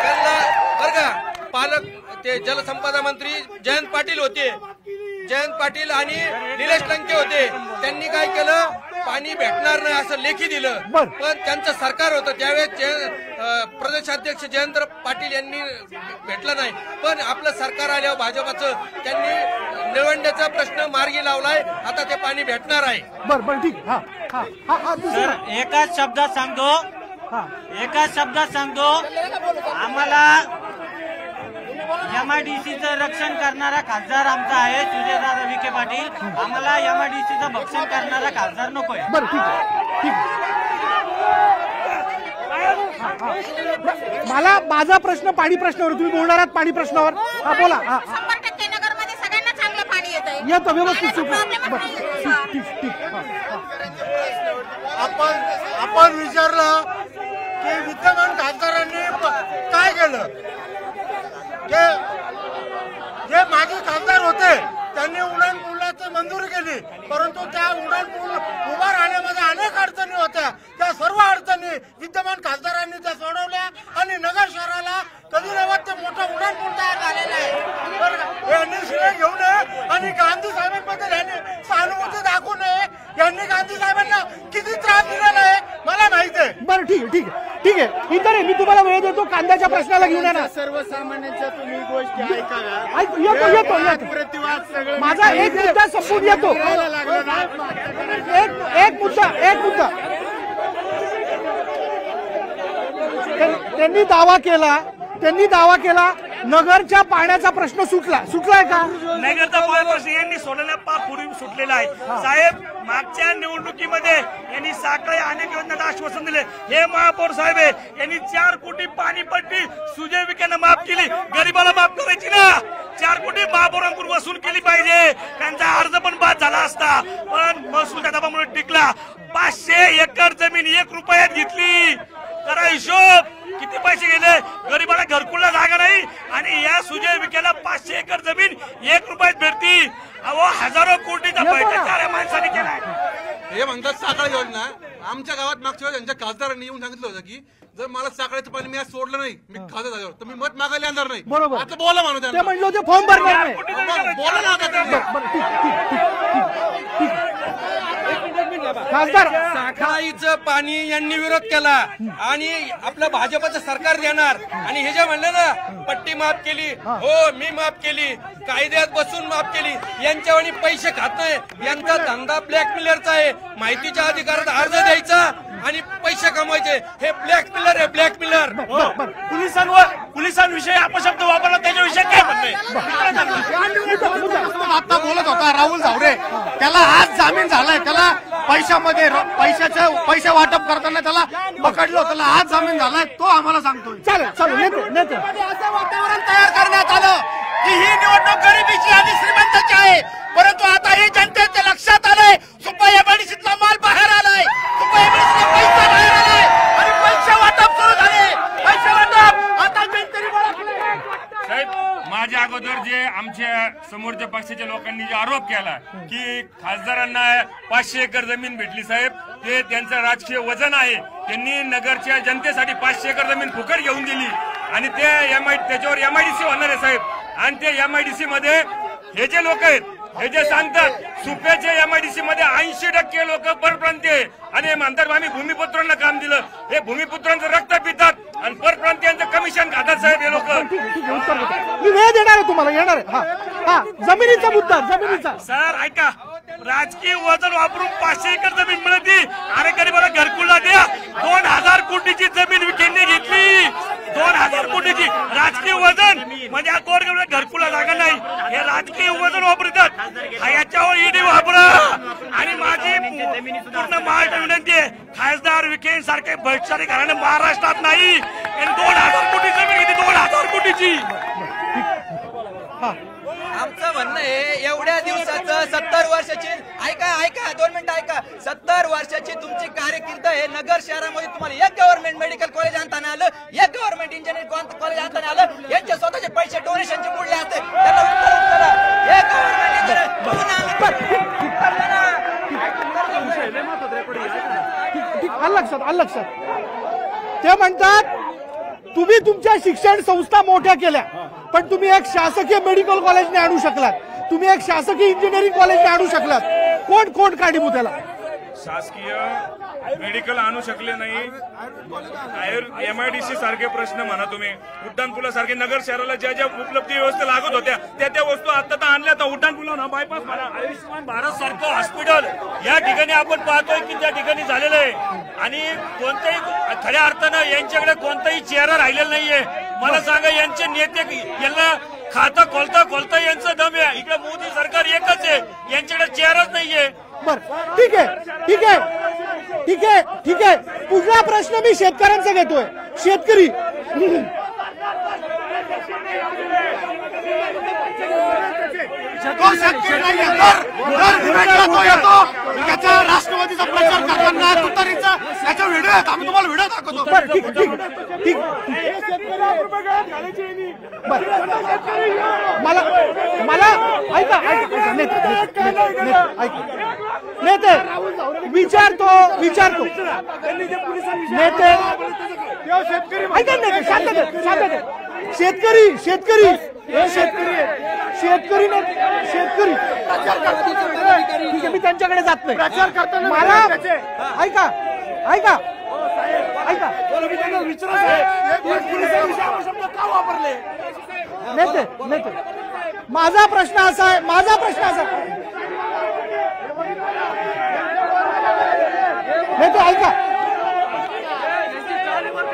त्यांना बरं का पालक ते जलसंपदा मंत्री जयंत पाटील होते, जयंत पाटील आणि निलेश लंके होते. त्यांनी काय केलं, पाणी भेटणार नाही असं लेखी दिलं, पण त्यांचं सरकार होतं त्यावेळेस प्रदेशाध्यक्ष जयंत पाटील यांनी भेटलं नाही. पण आपलं सरकार आल्यावर भाजपाचं त्यांनी निळवंडेचा प्रश्न मार्गी लावलाय, आता ते पाणी भेटणार आहे. बरं ठीक. एकाच शब्दात सांगतो आम्हाला MIDCचं रक्षण करणारा खासदार आमचा आहे सुजयदादा विखे पाटील. आम्हाला MIDCचं भक्षण करणारा खासदार नकोय. बरं ठीक आहे. मला माझा प्रश्न पाणी प्रश्नावर, तुम्ही बोलणार आहात पाणी प्रश्नावर? हा बोला. 100% नगरमध्ये सगळ्यांना चांगलं पाणी येतं व्यवस्थित. आपण विचारलं की विद्यमान खासदारांनी काय केलं. जे माजी खासदार होते त्यांनी उडान पुलाची मंजुरी केली, परंतु त्या उडान पूल उभा राहण्यामध्ये अनेक अडचणी होत्या. त्या सर्व अडचणी विद्यमान खासदारांनी त्या सोडवल्या आणि नगर शहराला कधी नव्हत ते मोठा उडान पूल तयार झालेला आहे. यांनी श्रेय घेऊ नये आणि गांधी साहेबांबद्दल यांनी सहानुभूती दाखवू नये. यांनी गांधी साहेबांना किती त्रास दिलेला आहे मला माहिती आहे. बरं ठीक आहे. इतर मी तुम्हाला वेळ देतो. कांद्याच्या प्रश्नाला घेऊन येणार. सर्वसामान्यांच्या तुम्ही गोष्टी ऐकाव्या. येतो. माझा एक मुद्दा संपून येतो. एक मुद्दा त्यांनी दावा केला नगरच्या पाण्याचा प्रश्न सुटलाय का? नगरचा पाणी प्रश्न यांनी सोडवण्या पूर्वी सुटलेला आहे. साहेब मागच्या निवडणुकीमध्ये यांनी साखळी अनेक योजनांचं आश्वासन दिले. हे महापौर साहेब आहे, यांनी 4 कोटी पाणीपट्टी सुजय विखेंना माफ केली. गरीबाला माफ करायची ना. 4 कोटी महापौरांकडून वसूल केली पाहिजे. त्यांचा अर्ज पण बाद झाला असता, पण महसूलच्या दबावामुळे टिकला. 500 एकर जमीन 1 रुपयात घेतली. करा हिशोब, किती पैसे गेले. गरीबाला घरकुलला जागा नाही आणि या सुजय विखेला 500 एकर जमीन 1 रुपयात भेटती. अहो हजारो कोटीचा पैसा त्या माणसाने केलाय. हे म्हणतात साखळी योजना. आमच्या गावात मागच्या वेळेस त्यांच्या खासदारांनी येऊन सांगितलं होतं की जर मला साखळीचं पाणी मी आज सोडलं नाही, मी खासदार झाल्यावर तर मी मत मागायला येणार नाही. बरोबर. आता बोला म्हणून ते म्हणलं होते फॉर्म भरणार नाही. बोला ना. खासदार साखळाईचं पाणी यांनी विरोध केला आणि आपलं भाजपचं सरकार देणार. आणि हे जे म्हणलं ना पट्टी माफ केली, हो मी माफ केली, कायद्यात बसून माफ केली. यांच्यावर पैसे खात नाही. यांचा धंदा ब्लॅकमेलरचा आहे. माहितीच्या अधिकारात अर्ज द्यायचा आणि पैसे कमवायचे. हे ब्लॅकमेलर आहे, ब्लॅकमेलर. पोलिसांविषयी अपशब्द वापरला त्याच्याविषयी काय म्हणणं? आता बोलत होता राहुल झावरे, त्याला आज जामीन झालाय. त्याला पैसे वाटप करताना त्याला पकडलं, त्याला आज जामीन झालाय. तो आम्हाला सांगतोय. चालेल. असं वातावरण तयार करण्यात आलं की ही निवडणूक गरिबीची आणि श्रीमंताची आहे. परंतु आता हे जनतेच्या लक्षात आलंय. सुप्पा एमआयडीसीतला माल बाहेर आलाय, सुप्पा एमआयडीसीतला पैसा बाहेर आलाय आणि पैसे वाटप सुरू झाले. पैसे वाटप आता जनतेने साहेब माझ्या अगोदर जे आमच्या समोरच्या पक्षाच्या लोकांनी जे आरोप केला की खासदारांना 500 एकर जमीन भेटली साहेब, ते त्यांचं राजकीय वजन आहे. त्यांनी नगरच्या जनतेसाठी 500 एकर जमीन फुकट घेऊन दिली आणि ते त्याच्यावर MIDC होणार आहे साहेब. आणि ते MIDC मध्ये हे जे लोक आहेत हे जे सांगतात सुप्याचे MIDC मध्ये 80% लोक परप्रांतीय आणि म्हणतात आम्ही भूमिपुत्रांना काम दिलं. हे भूमिपुत्रांचं रक्त पितात आणि परप्रांतीयांचं कमिशन खातात साहेब हे लोक. मी वेळ देणार आहे तुम्हाला, येणार आहे. जमिनीचा मुद्दा, जमिनीचा. सर ऐका, राजकीय वजन वापरून 500 एकर जमीन मिळते. अरे गरीबाला घरकुलला द्या. 2000 कोटीची जमीन विखेंनी घेतली. 2000 कोटीची राजकीय वजन म्हणजे गोरगरीबाला घरकुला जागा नाही. हे राजकीय वजन वापरतात. याच्यावर ईडी वापरा. आणि माझी पूर्ण महाराष्ट्र विनंती आहे, खासदार विखे सारखे भ्रष्टाचारी घराणे महाराष्ट्रात नाही. 2000 कोटी जमीन घेतली, 2000 कोटीची. आमचं म्हणणं आहे एवढ्या दिवसाचं 70 वर्षाची ऐका 2 मिनिटं ऐका. 70 वर्षाची तुमची कारकीर्द आहे. नगर शहरामध्ये तुम्हाला एक गव्हर्नमेंट मेडिकल कॉलेज आणताना आलं, एक गव्हर्नमेंट इंजिनिअरिंग कॉलेज आणताना आलं. यांचे स्वतःचे पैसे डोनेशनचे बुडले असते. त्याला उत्तर करा. एक गव्हर्नमेंट लक्षात ते म्हणतात तुम्ही तुमच्या शिक्षण संस्था मोठ्या केल्या, पण तुम्ही एक शासकीय मेडिकल कॉलेजने आणू शकलात, तुम्ही एक शासकीय इंजिनिअरिंग कॉलेजने आणू शकलात. कोण काढीमू त्याला? शासकीय मेडिकल आणू शकले नाही. MIDC सारखे प्रश्न म्हणा तुम्ही, उड्डाणपुलासारखे नगर शहराला ज्या ज्या उपलब्धी व्यवस्था लागत होत्या त्या वस्तू आता तर आणल्या. तर उड्डाणपुला बायपास म्हणा, आयुष्यमान भारत सारखं हॉस्पिटल या ठिकाणी आपण पाहतोय की त्या ठिकाणी झालेलं आहे. आणि कोणत्याही खऱ्या अर्थानं यांच्याकडे कोणताही चेहरा राहिलेला नाहीये. मला सांगा, यांचे नेते यांना खातं खोलता यांचं दम आहे. इकडे मोदी सरकार एकच आहे, यांच्याकडे चेहराच नाहीये. बर, ठीक आहे. पुढला प्रश्न मी शेतकऱ्यांचा घेतोय. शेतकरी राष्ट्रवादीचा प्रचार करताना तुतारीचा याचा व्हिडिओ आहेत, आम्ही तुम्हाला व्हिडिओ दाखवतो. ठीक. मला ऐका नेते विचारतो नेते ऐका नेते शांत शेतकरी ठीक आहे, मी त्यांच्याकडे जात नाही. प्रचार करताना मला ऐका नेते माझा प्रश्न असा आहे नेते ऐका,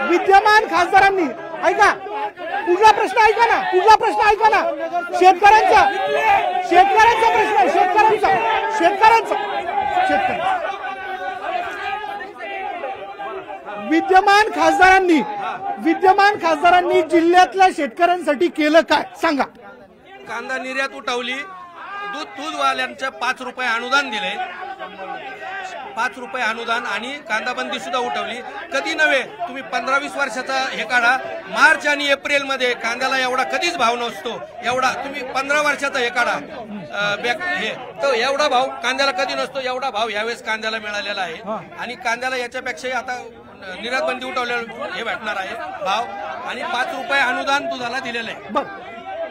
विद्यमान खासदारांनी ऐका, पुढला प्रश्न ऐका ना, शेतकऱ्यांचा प्रश्न आहे, शेतकऱ्यांचा विद्यमान खासदारांनी जिल्ह्यातल्या शेतकऱ्यांसाठी केलं काय सांगा. कांदा निर्यात उठवली, दूधवाल्यांच्या 5 रुपये अनुदान दिले, 5 रुपये अनुदान आणि कांदा बंदी सुद्धा उठवली. कधी नव्हे, तुम्ही 15-20 वर्षाचा हे काढा. मार्च आणि एप्रिल मध्ये कांद्याला एवढा कधीच भाव नसतो. एवढा तुम्ही 15 वर्षाचा हे काढा तर एवढा भाव कांद्याला कधी नसतो. एवढा भाव यावेळेस कांद्याला मिळालेला आहे. आणि कांद्याला याच्यापेक्षाही आता निर्यात बंदी उठवल्यावर हे भेटणार आहे भाव. आणि 5 रुपये अनुदान दुधाला दिलेलं आहे.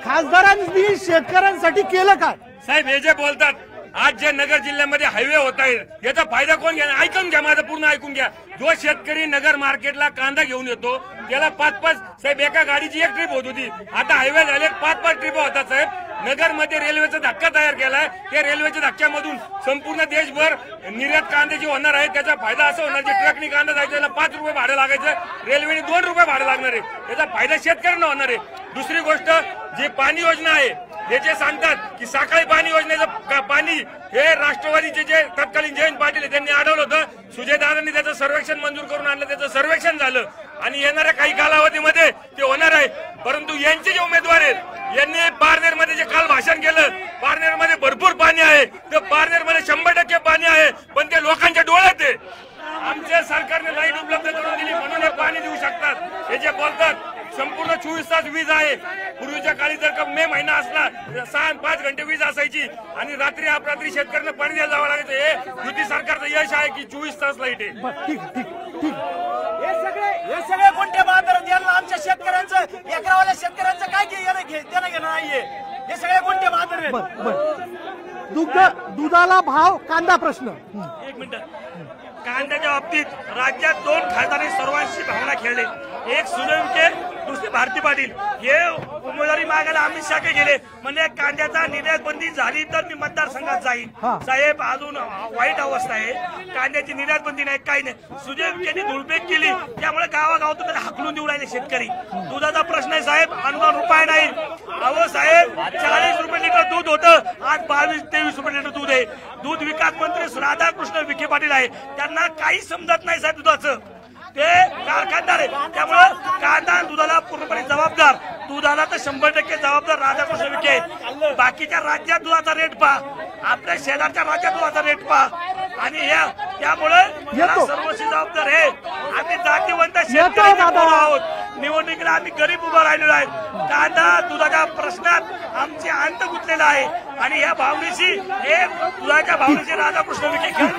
खासदारांनी शेतकऱ्यांसाठी केलं काय साहेब? हे जे बोलतात आज जे नगर जिल्ह्यामध्ये हायवे होत आहेत याचा फायदा कोण घ्या? ऐकून घ्या, माझं पूर्ण ऐकून घ्या. जो शेतकरी नगर मार्केटला कांदा घेऊन येतो त्याला 5-5 साहेब एका गाडीची एक ट्रिप होत होती. आता हायवे झाले 5-5 ट्रिप होतात साहेब. नगर मध्ये रेल्वेचा धक्का तयार केलाय. त्या रेल्वेच्या धक्क्यामधून संपूर्ण देशभर निर्यात कांद्याची होणार आहे. त्याचा फायदा असा होणार, जे ट्रकनी कांदा जायचा त्याला 5 रुपये भाडं लागायचं, रेल्वेने 2 रुपये भाडं लागणार आहे. त्याचा फायदा शेतकऱ्यांना होणार आहे. दुसरी गोष्ट, जी पाणी योजना आहे हे जे सांगतात की साखळी पाणी योजनेचं पाणी हे राष्ट्रवादीचे जे तत्कालीन जयंत पाटील त्यांनी अडवलं होतं. सुजयदादांनी त्याचं सर्वेक्षण मंजूर करून आणलं, त्याचं सर्वेक्षण झालं आणि येणाऱ्या काही कालावधीमध्ये ते होणार आहे. परंतु यांचे जे उमेदवार आहेत यांनी पारनेरमध्ये जे काल भाषण केलं, पारनेरमध्ये भरपूर पाणी आहे, तर पारनेरमध्ये 100% पाणी आहे, पण ते लोकांच्या डोळ्यात आहे. आमच्या सरकारने लाईट उपलब्ध करून दिली म्हणून हे पाणी देऊ शकतात. हे जे बोलतात संपूर्ण 24 तास वीज आहे. पूर्वीच्या काळी जर का मे महिना असला 6-5 घंटे वीज असायची आणि रात्री अपरात्री शेतकऱ्यांना पाणी द्यायला जावं लागायचं. हे युती सरकारचं यश आहे की 24 तास लाईट आहे. हे सगळे कोणते बहादर यांना आमच्या शेतकऱ्यांचं एकरावाल्या शेतकऱ्यांचं काय देणं घेणं नाहीये. हे सगळे कोणते बहादर आहेत. दुधाला भाव, कांदा प्रश्न. एक मिनिट. कांद्याच्या बाबतीत राज्यात 2 खासदारांनी सर्वांशी भावना खेळले. एक सुजय विखे, दुसरे भारती पाटील. हे उमेदवारी मागायला अमित शाह गेले, म्हणजे कांद्याचा निर्यात बंदी झाली तर मी मतदारसंघात जाईल. साहेब अजून वाईट अवस्था आहे. कांद्याची निर्यात बंदी नाही, काही नाही. सुजय विखेंनी धुळपेक केली, त्यामुळे गावागावातून हाकलून देऊ राहिले शेतकरी. दुधाचा प्रश्न आहे साहेब, अनुदान रुपये नाही. अहो साहेब 40 रुपये लिटर दूध होतं, आज 22-23 रुपये लिटर दूध आहे. दूध विकास मंत्री राधाकृष्ण विखे पाटील आहे, त्यांना काही समजत नाही साहेब दुधाचं. ते कारखानदार आहे, त्यामुळे कांदा दुधाला पूर्णपणे जबाबदार. दुधाला तर 100% जबाबदार राधाकृष्ण विखे. बाकीच्या राज्यात दुधाचा रेट पहा, आपल्या शेजारच्या राज्यात दुधाचा रेट पहा. आणि त्यामुळे सर्वस्वी जबाबदार आहे. आम्ही जातीवंत शेतकरी आहोत. निवडणुकीला आम्ही गरीब उभा राहिलेलो आहे. कांदा दुधाच्या प्रश्नात आमचे अंत गुंतलेला आहे आणि या भावनेशी दुधाच्या भावनेशी राधाकृष्ण विखे खेळत.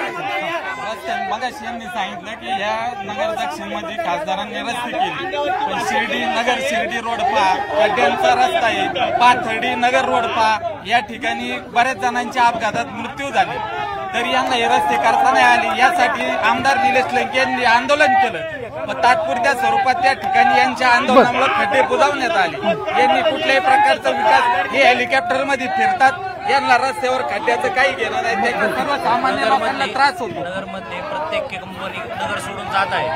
मगाशी यांनी सांगितलं की या नगर दक्षिणमध्ये खासदारांनी रस्ते केले, पण शिर्डी रोड पहा, खड्ड्यांचा रस्ता आहे. पाथर्डी नगर रोड पहा, या ठिकाणी बऱ्याच जणांच्या अपघातात मृत्यू झाले, तरी यांना हे रस्ते करता नाही आले. यासाठी आमदार निलेश लंके यांनी आंदोलन केलं, पण तात्पुरत्या स्वरूपात त्या ठिकाणी यांच्या आंदोलनामुळे खड्डे बुजवण्यात आले. यांनी कुठल्याही प्रकारचा विकास, हे हेलिकॉप्टर मध्ये फिरतात, यांना रस्त्यावर खड्ड्याचं काही घेणं नाही. त्याचा सर्वसामान्य लोकांना त्रास होतो. नगरमध्ये प्रत्येक कंपनी नगर सोडून जात आहे.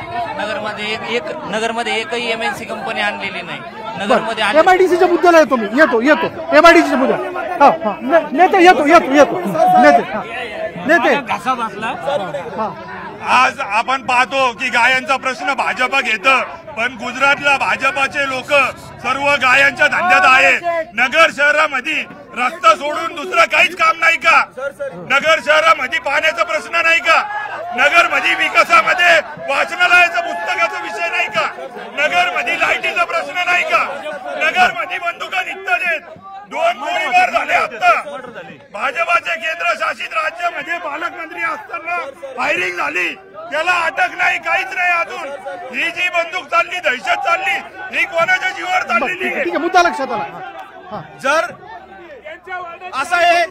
नगरमध्ये एकही MNC कंपनी आणलेली नाही. नगरमध्ये MIDCच्या मुद्द्याला येतो मी, येतो MIDCच्या मुद्द्याला. नेते येतो नेते घासा बसला. आज आपण पाहतो की गायांचा प्रश्न भाजप घेतं, पण गुजरातला भाजपाचे लोक सर्व गायांच्या धंद्यात आहे. नगर शहरामध्ये रस्ता सोडून दुसरं काहीच काम नाही का? नगर शहरामध्ये पाण्याचा प्रश्न नाही का? नगरमध्ये विकासामध्ये वाचनालयाचा पुस्तकाचा विषय नाही का? नगरमध्ये लाईटीचा प्रश्न नाही का? नगरमध्ये बंदुका निघतात. 2 गोळीबार झाले. आता भाजपाच्या केंद्रशासित राज्यामध्ये पालकमंत्री असताना फायरिंग झाली, त्याला अटक नाही, काहीच नाही अजून. ही जी बंदूक चालली, दहशत चालली, ही कोणाच्या जीवावर चाललेली आहे? मुद्दा लक्षात आला. जर असं आहे,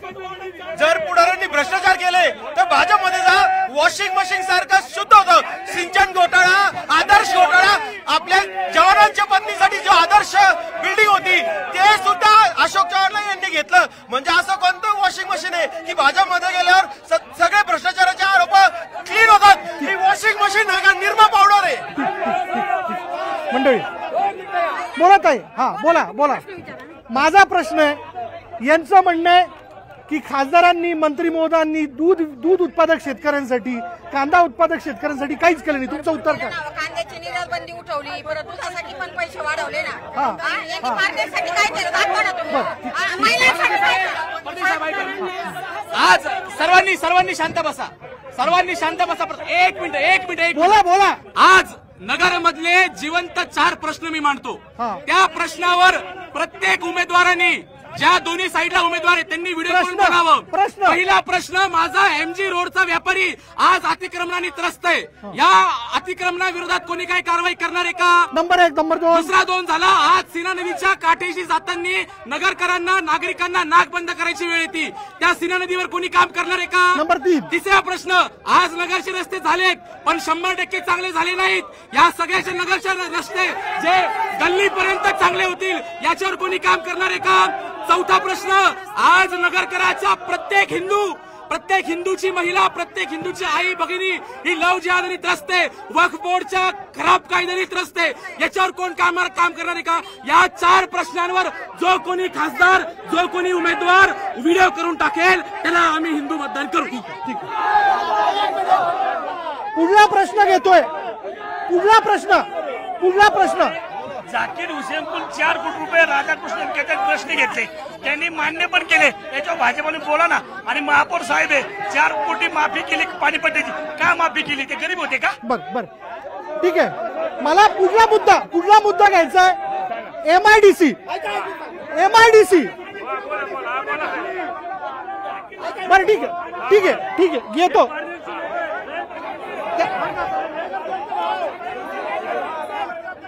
जर पुढाऱ्यांनी भ्रष्टाचार केले तर भाजपमध्ये जा. वॉशिंग मशीन सारखं शुद्ध होतं. सिंचन घोटाळा, आदर्श घोटाळा, आपल्या जवानांच्या पत्नीसाठी जो आदर्श बिल्डिंग होती ते सुद्धा अशोक चव्हाण यांनी घेतलं. म्हणजे असं कोणतं वॉशिंग मशीन आहे की भाजपमध्ये गेल्यावर सगळे भ्रष्टाचाराचे आरोप क्लीन होतात? ही वॉशिंग मशीन निर्मा पावडर आहे. मंडळी बोला ताई. बोला. माझा प्रश्न आहे, यांचं म्हणणं आहे की खासदारांनी, मंत्री महोदयांनी दूध उत्पादक शेतकऱ्यांसाठी, कांदा उत्पादक शेतकऱ्यांसाठी काहीच केलं नाही. तुमचं उत्तर काय? कांद्याची निर्यात बंदी उठवली, परत दुधासाठी पण पैसे वाढवले ना. यांनी मार्केटसाठी काय केलं दाखवा ना तुम्ही. महिलांसाठी काय केलं? आज सर्वांनी शांत बसा. एक मिनिट. बोला. आज नगरमधले जिवंत 4 प्रश्न मी मांडतो. त्या प्रश्नावर प्रत्येक उमेदवारांनी, ज्या दोन्ही साईडला उमेदवार आहेत त्यांनी व्हिडिओ करून बघावं. पहिला प्रश्न माझा MG रोडचा व्यापारी आज अतिक्रमणाने त्रस्त आहे. या अतिक्रमणाविरोधात कोणी काही कारवाई करणार आहे का? नंबर 1. नंबर 2. दुसरा 2 झाला. आज सीना नदीच्या काठेशी जाताना नगरकरांना, नागरिकांना नाक बंद करायची वेळ येते, त्या सीना नदीवर कोणी काम करणार आहे का? नंबर 3. तिसरा प्रश्न, आज नगरचे रस्ते झालेत पण 100% चांगले झाले नाहीत. या सगळ्याचे नगरचे रस्ते जे गल्लीपर्यंत चांगले होतील याच्यावर कोणी काम करणार आहे का? चौथा प्रश्न, आज नगरकराचा प्रत्येक हिंदूची महिला, प्रत्येक हिंदूची आई भगिनी ही लव जिहादनी त्रस्त आहे, वक्फ बोर्डच्या खराब कायद्याने त्रस्त आहे. याच्यावर कोण काम करणार आहे का? या 4 प्रश्नांवर जो कोणी खासदार, जो कोणी उमेदवार व्हिडिओ करून टाकेल त्याला आम्ही हिंदू मतदान करू. ठीक. पुढला प्रश्न घेतोय. पुढला प्रश्न. जाकीर हुसेनपूर 4 कोटी रुपये राधाकृष्ण विखेच्या ट्रस्टने घेतले, त्यांनी मान्य पण केले. याच्यावर भाजपाने बोला ना. आणि महापौर साहेब 4 कोटी माफी केली पाणीपट्टीची. का माफी केली? ते गरीब होते का? बर ठीक आहे. मला पुढला मुद्दा घ्यायचा आहे. MIDC बरं ठीक आहे येतो.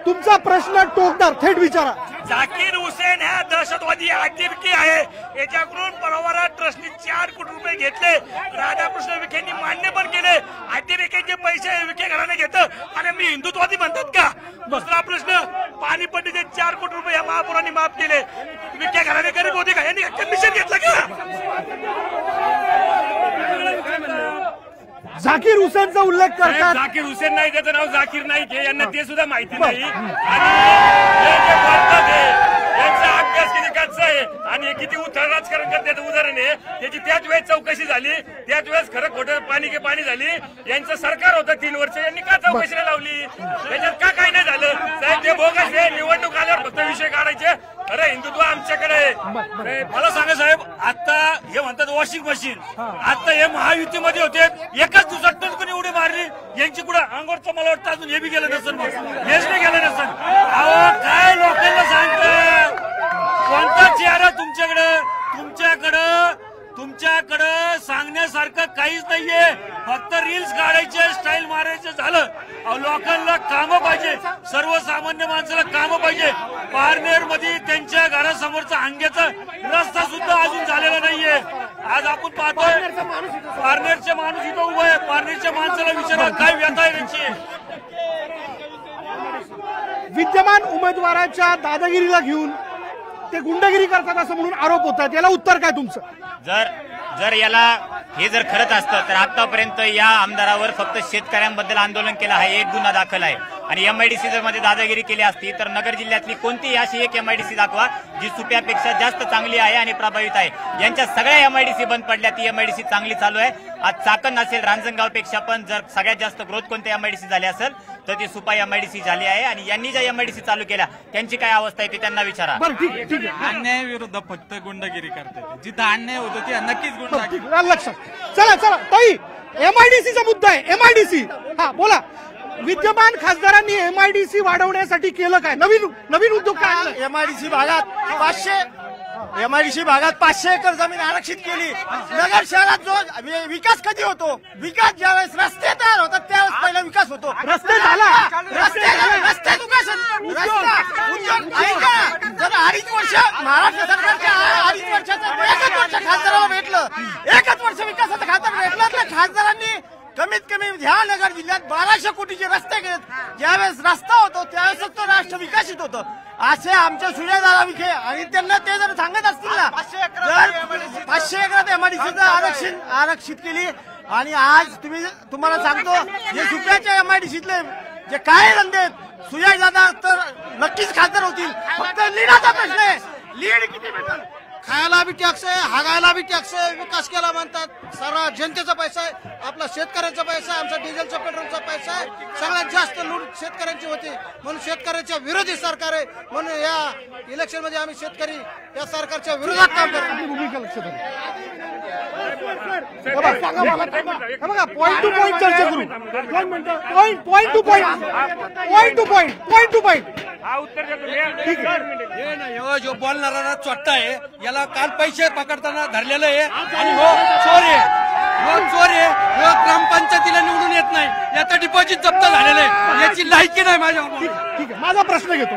तुमचा प्रश्न टोकदार थेट विचारा. झाकीर हुसेन ह्या दहशतवादी अतिरेकी आहे. याच्याकडून परोवारा ट्रस्टनी 4 कोटी रुपये घेतले. राधाकृष्ण विखेंनी मान्य पण केले. अतिरेक्याचे पैसे विखे घराने घेतं आणि मी हिंदुत्ववादी म्हणतात का? दुसरा प्रश्न, पाणीपट्टीचे 4 कोटी रुपये या महापौरांनी माफ केले. विखे घराने गरीब होते का? यांनी कमिशन घेतलं का? झाकीर हुसेनचा उल्लेख करतात. झाकीर हुसेन नाही, त्याचं नाव झाकीर नाईक आहे. यांना ते सुद्धा माहिती नाही. आणि हे जे बोलतात यांचा अभ्यास किती कच्चा आहे आणि किती उथळ राजकारण करतात उदाहरण आहे. त्याची त्याच वेळेस चौकशी झाली, त्याच वेळेस खरं खोटं पाणी झाली. यांचं सरकार होतं 3 वर्ष, यांनी का चौकशी लावली? त्याच्यात का काही नाही झालं? साहेब ते बोगस आहे. निवडणूक आल्यावर फक्त विषय काढायचे. अरे हिंदुत्व आमच्याकडे आहे. मला सांगा साहेब, आता हे म्हणतात वॉशिंग मशीन, आता हे महायुतीमध्ये होते, एकाच दिवसात टणकन उडी मारली. यांची कुठं अंगोरचं मला वाटतं अजून हे बी गेलं नसेल, हेच नाही गेलं नसेल. अहो काय लोकांना सांगतात? कोणता चेहरा तुमच्याकडं सांगण्यासारखं काहीच नाहीये. फक्त रील्स काढायचे, स्टाईल मारायचे झालं. लोकांना कामं पाहिजे, सर्वसामान्य माणसाला कामं पाहिजे. पारनेर मध्ये त्यांच्या घरासमोरचा अंग्याचा रस्ता सुद्धा अजून झालेला नाहीये. आज आपण पाहतोय पारनेरचे माणूस इथं उभं आहे. पारनेरच्या माणसाला विचारा काय व्यथा आहे त्यांची. विद्यमान उमेदवाराच्या दादागिरीला घेऊन ते गुंडगिरी करतात असं म्हणून आरोप होतात. याला उत्तर काय तुमचं? जर याला हे जर खरंच असतं तर आतापर्यंत या आमदारावर फक्त शेतकऱ्यांबद्दल आंदोलन केलं आहे, एक गुन्हा दाखल आहे. आणि MIDC जर मध्ये दादागिरी केली असती तर नगर जिल्ह्यातली कोणतीही अशी एक MIDC दाखवा जी सुप्यापेक्षा जास्त चांगली आहे आणि प्रभावित आहे. यांच्या सगळ्या MIDC बंद पडल्या, ती MIDC चांगली चालू आहे. आज चाकण असेल, रांजणगावपेक्षा पण जर सगळ्यात जास्त ग्रोथ कोणत्या MIDC झाली असेल तर ती सुपा MIDC झाली आहे. आणि यांनी ज्या MIDC चालू केल्या त्यांची काय अवस्था आहे ते त्यांना विचारा. अन्याय विरुद्ध फक्त गुंडगिरी करते. जिथं अन्याय होतो ती नक्कीच गुंडगिरी. लक्षात. चला ताई, MIDCचा मुद्दा आहे. MIDC हा बोला. विद्यमान खासदारांनी MIDC वाढवण्यासाठी केलं काय? नवीन उद्योग काय? MIDC भागात 500 एकर जमीन आरक्षित केली. नगर शहरात जो विकास कधी होतो? विकास ज्यावेळेस रस्ते तयार होतात त्यावेळेस पहिला विकास होतो. रस्ते झाला, रस्ते उद्योग ऐका. जर 2.5 वर्ष महाराष्ट्र सरकारच्या 2.5 वर्षाचं 1 वर्ष खासदाराला भेटलं, 1 वर्ष विकासाचं खातं भेटलं तर खासदारांनी कमीत कमी ह्या नगर जिल्ह्यात 1200 कोटीचे रस्ते केलेत. ज्यावेळेस रस्ता होतो त्यावेळेस तो राष्ट्र विकसित होतं. असे आमचे सुजयदादा विखे आणि त्यांना ते जर सांगत असतील ना, जर 500 एकरात MIDCचं आरक्षित केली. आणि आज तुम्हाला सांगतो हे सुप्याच्या MIDCतले जे काय धंदे आहेत, सुजयदादा तर नक्कीच खासदार होतील. फक्त लीडाचा प्रश्न आहे, लीड किती भेटेल? खायला बी टॅक्स आहे, हागायला बी टॅक्स आहे. विकास केला म्हणतात. सारा जनतेचा पैसा आहे, आपला शेतकऱ्यांचा पैसा आहे, आमचा डिझेलचा पेट्रोलचा पैसा आहे. सगळ्यात जास्त लूट शेतकऱ्यांची होती. म्हणून शेतकऱ्याच्या विरोधी सरकार आहे. म्हणून या इलेक्शन मध्ये आम्ही शेतकरी या सरकारच्या विरोधात काम करतो. भूमिका लक्षात आली. बघा पॉइंट टू पॉइंट चर्चा करू. Point two point. जो बोलणारा चोट्टा आहे याला काल पैसे पकडताना धरलेलं आहे आणि हो चोर आहे. ग्रामपंचायतीला निवडून येत नाही, याचं डिपॉझिट जप्त झालेलं आहे, याची लायकी नाही माझ्यावर. ठीक आहे, माझा प्रश्न घेतो.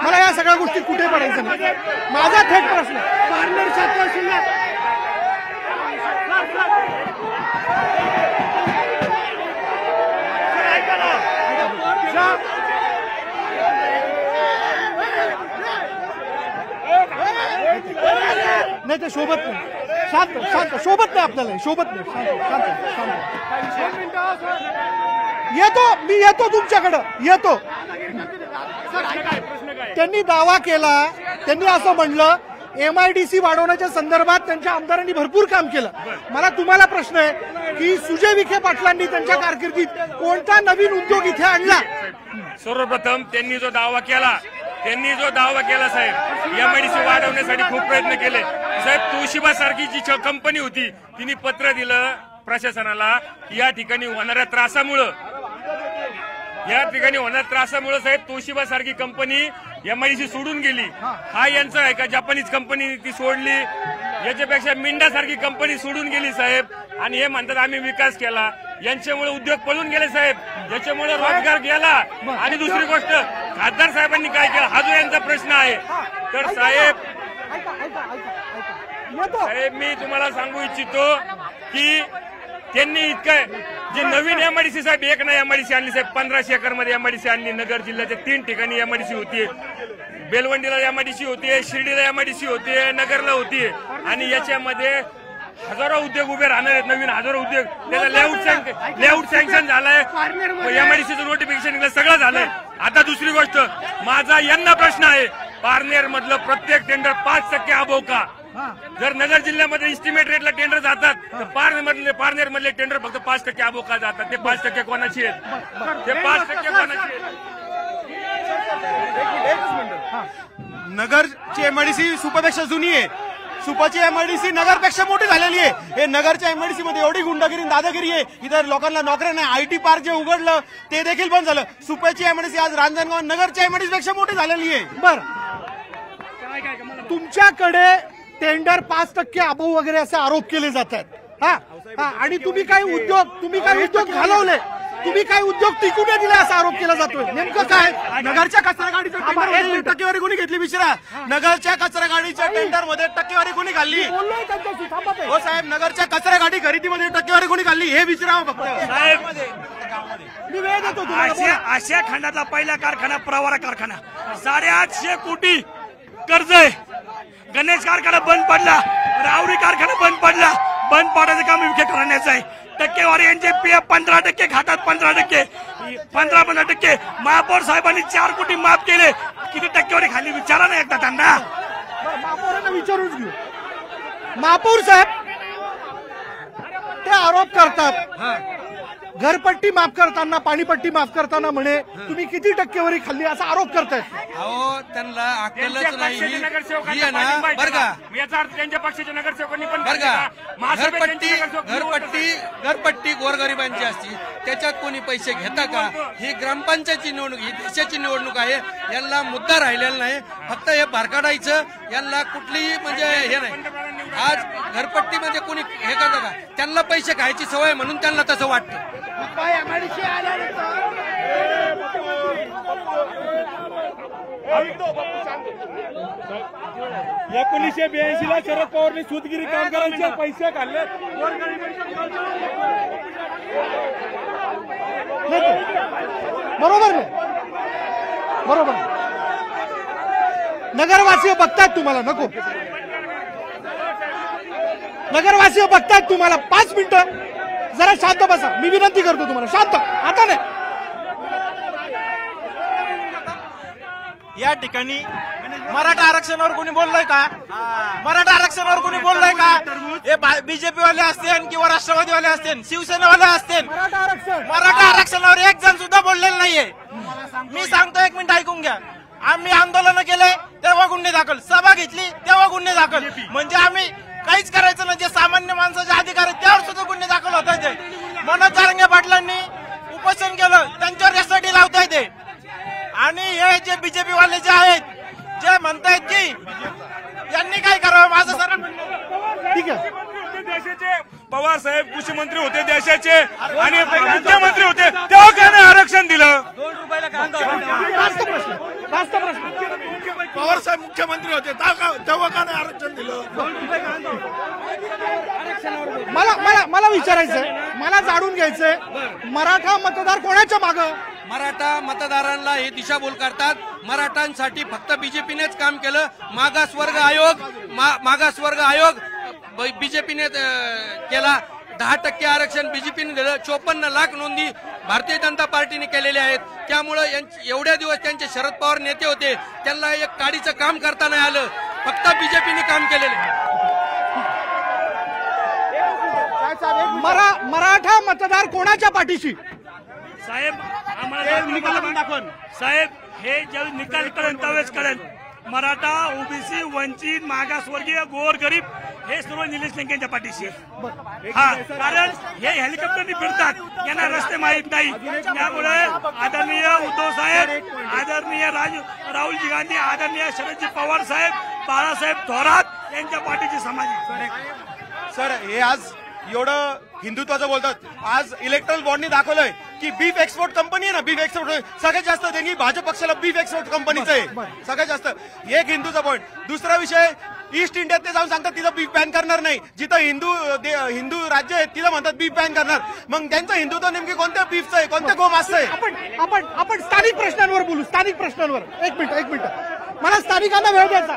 मला या सगळ्या गोष्टी कुठे पडायचं नाही. माझा थेट प्रश्न पारनेर सातारा जिल्ह्यात नाही ते शोभत नाही. शांत शोभत नाही आपल्याला, शोभत नाही. मी येतो तुमच्याकडं येतो. त्यांनी दावा केला, त्यांनी असं म्हणलं MIDC वाढवण्याच्या संदर्भात त्यांच्या आमदारांनी भरपूर काम केलं. मला तुम्हाला प्रश्न आहे की सुजय विखे पाटलांनी त्यांच्या कारकिर्दीत कोणता नवीन उद्योग इथे आणला? सर्वप्रथम त्यांनी जो दावा केला साहेब, MIDC वाढवण्यासाठी खूप प्रयत्न केले साहेब. तोशिबा सारखी जी कंपनी होती तिने पत्र दिलं प्रशासनाला, या ठिकाणी होणाऱ्या त्रासामुळं या ठिकाणी होणाऱ्या त्रासामुळे साहेब तोशिबा सारखी कंपनी एमआयडीसी सोडून गेली. हा यांचा आहे का? जपानीज कंपनी ती सोडली. याच्यापेक्षा मिंडा सारखी कंपनी सोडून गेली साहेब. आणि हे म्हणतात आम्ही विकास केला. यांच्यामुळे उद्योग पळून गेले साहेब. याच्यामुळे रोजगार गेला. आणि दुसरी गोष्ट खासदार साहेबांनी काय केलं हा जो यांचा प्रश्न आहे. तर साहेब मी तुम्हाला सांगू इच्छितो की त्यांनी इतकं जे नवीन एमआयडीसी साहेब एक ना एमआयडीसी आणली साहेब 1500 एकरमध्ये एमआयडीसी आणली. नगर जिल्ह्याच्या 3 ठिकाणी एमआयडीसी होती. बेलवंडीला एमआयडीसी होती, शिर्डीला एमआयडीसी होती, नगरला होती. आणि याच्यामध्ये हजारो उद्योग उभे राहणार आहेत. नवीन हजारो उद्योग. त्याचा लेआउट सँक्शन झालाय. एमआयडीसीचं नोटिफिकेशन निघलं. सगळं झालंय. आता दुसरी गोष्ट माझा यांना प्रश्न आहे. पारनेर मधलं प्रत्येक टेंडर 5% अभाव का? जर नगर जिल्ह्यामध्ये इस्टिमेट रेटला टेंडर जातात तर पारनेर मधले टेंडर फक्त 5% अभाव का जातात? ते 5% कोणाची आहेत? ते 5% कोणाची आहेत? नगरची एमआयडीसी सुपापेक्षा जुनी आहे. सुपाची एमआयडीसी नगरपेक्षा मोठी झालेली आहे. हे नगरच्या एमआयडीसी मध्ये एवढी गुंडागिरी दादागिरी आहे. इतर लोकांना नोकऱ्या नाही. आयटी पार्क जे उघडलं ते देखील बंद झालं. सुपाची एमआयडीसी आज रांजणगाव नगरच्या एमआयडीसी पेक्षा मोठी झालेली आहे. बर तुमच्याकडे टेंडर 5% अभाव वगैरे असे आरोप केले जातात. आणि तुम्ही काही उद्योग घालवले. तुम्ही काय उद्योग टिकून दिले असा आरोप केला जातोय. नेमकं काय? नगरच्या कचरा गाडीचं टक्केवारी कोणी घेतली विचारा. नगरच्या कचरा गाडीच्या टेंडर मध्ये टक्केवारी कोणी घालली? हो साहेब नगरच्या कचरा गाडी खरेदीमध्ये टक्केवारी कोणी घालली हे विचारा फक्त. साहेब मी वेळ देतो. आशिया खंडातला पहिला कारखाना प्रवारा कारखाना 850 कोटी कर्ज आहे. गणेश कारखाना बंद पडला. रावरी कारखाना बंद पडला. बंद पाडायचं काम विखे करण्याचं आहे. टक्केवारी यांचे पीएफ 15% खातात. 15% महापौर साहेबांनी 4 कोटी माफ केले. किती टक्केवारी खाली विचारा ना एकदा त्यांना. महापौरांना विचारूच घेऊ. महापौर साहेब ते आरोप करतात घरपट्टी माफ करताना पाणीपट्टी माफ करताना म्हणे तुम्ही किती टक्केवारी खाल्ली असा आरोप करतायत. अहो त्यांना अक्कलच नाही ही आहे ना बरं का. याचा अर्थ त्यांच्या पक्षाच्या नगरसेवकांनी पण बरं का घरपट्टी गोरगरिबांची असती त्याच्यात कोणी पैसे घेता का? ही ग्रामपंचायतची निवडणूक ही देशाची निवडणूक आहे. यांना मुद्दा राहिलेला नाही. फक्त हे बारकाडायचं. यांना कुठलीही म्हणजे हे नाही. आज घरपट्टीमध्ये कोणी हे करतं का? त्यांना पैसे खायची सवय म्हणून त्यांना तसं वाटतं. 1982 ला शरद पवारनी सूतगिरी कामगारांचे पैसे खाल्ले. बरोबर नगरवासी बघतायत तुम्हाला. नको नगरवासी बघतायत तुम्हाला. 5 मिनिटं जरा शांत बसा. मी विनंती करतो तुम्हाला शांत. आता नाही या ठिकाणी मराठा आरक्षणावर कोणी बोललंय का? मराठा आरक्षणावर कोणी बोललंय का? हे बीजेपी वाले असतील किंवा राष्ट्रवादीवाले असतील शिवसेनावाले असतील मराठा आरक्षणावर एक जण सुद्धा बोललेलं नाहीये. मी सांगतो 1 मिनिट ऐकून घ्या. आम्ही आंदोलन केले तेव्हा गुन्हे दाखल. सभा घेतली तेव्हा गुन्हे दाखल. म्हणजे आम्ही काहीच करायचं नाही. जे सामान्य माणसाचे अधिकार आहेत त्यावर सुद्धा गुन्हे दाखल होत आहेत. मनोज जारंगे पाटलांनी उपोषण केलं त्यांच्यावर यासाठी लावता येते. आणि हे जे बीजेपी वाले जे आहेत जे म्हणतायत की यांनी काय करावं माझं सरळ ठीक आहे. देशाचे पवार साहेब कृषी मंत्री होते देशाचे आणि मुख्यमंत्री होते तेव्हा का नाही आरक्षण दिलं? पवार साहेब मुख्यमंत्री होते तेव्हा का नाही आरक्षण दिलं? मला विचारायचंय. मला जाणून घ्यायचंय मराठा मतदार कोणाच्या मागं? मराठा मतदारांना हे दिशाभूल करतात. मराठ्यांसाठी फक्त बीजेपीनेच काम केलं. मागासवर्ग आयोग बीजेपीने केला. 10% आरक्षण बीजेपीने दिलं. 54 लाख नोंदी भारतीय जनता पार्टीने केलेल्या आहेत. त्यामुळे एवढ्या दिवस त्यांचे शरद पवार नेते होते त्यांना एक काडीचं काम करता नाही आलं. फक्त बीजेपीने काम केलेलं. मराठा मतदार कोणाच्या पाठीशी? साहेब आम्हाला साहेब हे ज्यावेळी निकाल करेल त्यावेळेस करेल. मराठा, ओबीसी, वंचित, मागासवर्गीय, गोरगरीब हे सर्व निलेश लंकेंच्या पाठीशी आहे. हा, कारण हे हेलिकॉप्टरनी फिरतात, यांना रस्ते माहीत नाही. त्यामुळे आदरणीय उद्धव साहेब, आदरणीय राहुलजी गांधी, आदरणीय शरदजी पवार साहेब, बाळासाहेब थोरात यांच्या पाठीची समाज. सर, हे आज एवढं हिंदुत्वाचं बोलतात, आज इलेक्ट्रल बॉन्डनी दाखवलंय की बीफ एक्सपोर्ट कंपनी आहे ना, बीफ एक्सपोर्ट सगळ्यात जास्त देणगी भाजप पक्षाला बीफ एक्सपोर्ट कंपनीचं आहे सगळ्यात जास्त. एक हिंदूचा पॉईंट. दुसरा विषय, ईस्ट इंडियात ते जाऊन सांगतात तिथं बीफ बॅन करणार नाही, जिथं हिंदू राज्य आहे तिथं म्हणतात बीफ बॅन करणार. मग त्यांचं हिंदुत्व नेमकी कोणत्या बीफचं आहे, कोणत्या गोमांसचं आहे? आपण स्थानिक प्रश्नांवर बोलू. स्थानिक प्रश्नांवर एक मिनिट मला स्थानिकांना वेळ द्यायचा.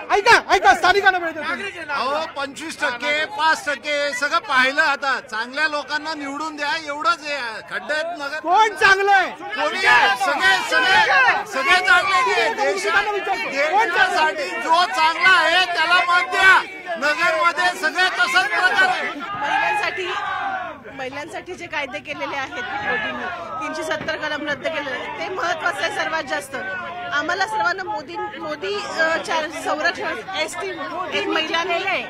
ऐका स्थानिकांना वेळ द्यायचा. 25%, 5% सगळं पाहिलं. आता चांगल्या लोकांना निवडून द्या, एवढंच आहे. खड्ड्यात नगर कोण चांगलं आहे? सगळे चांगले. देशासाठी जो चांगला आहे त्याला मत द्या. नगरमध्ये सगळे तसंच प्रकार. महिलांसाठी जे कायदे केलेले आहेत मोदींनी, 370 कलम रद्द केलेले ते महत्वाचं आहे सर्वात जास्त. आम्हाला सर्वांना मोदी संरक्षण एसटी एक महिलाने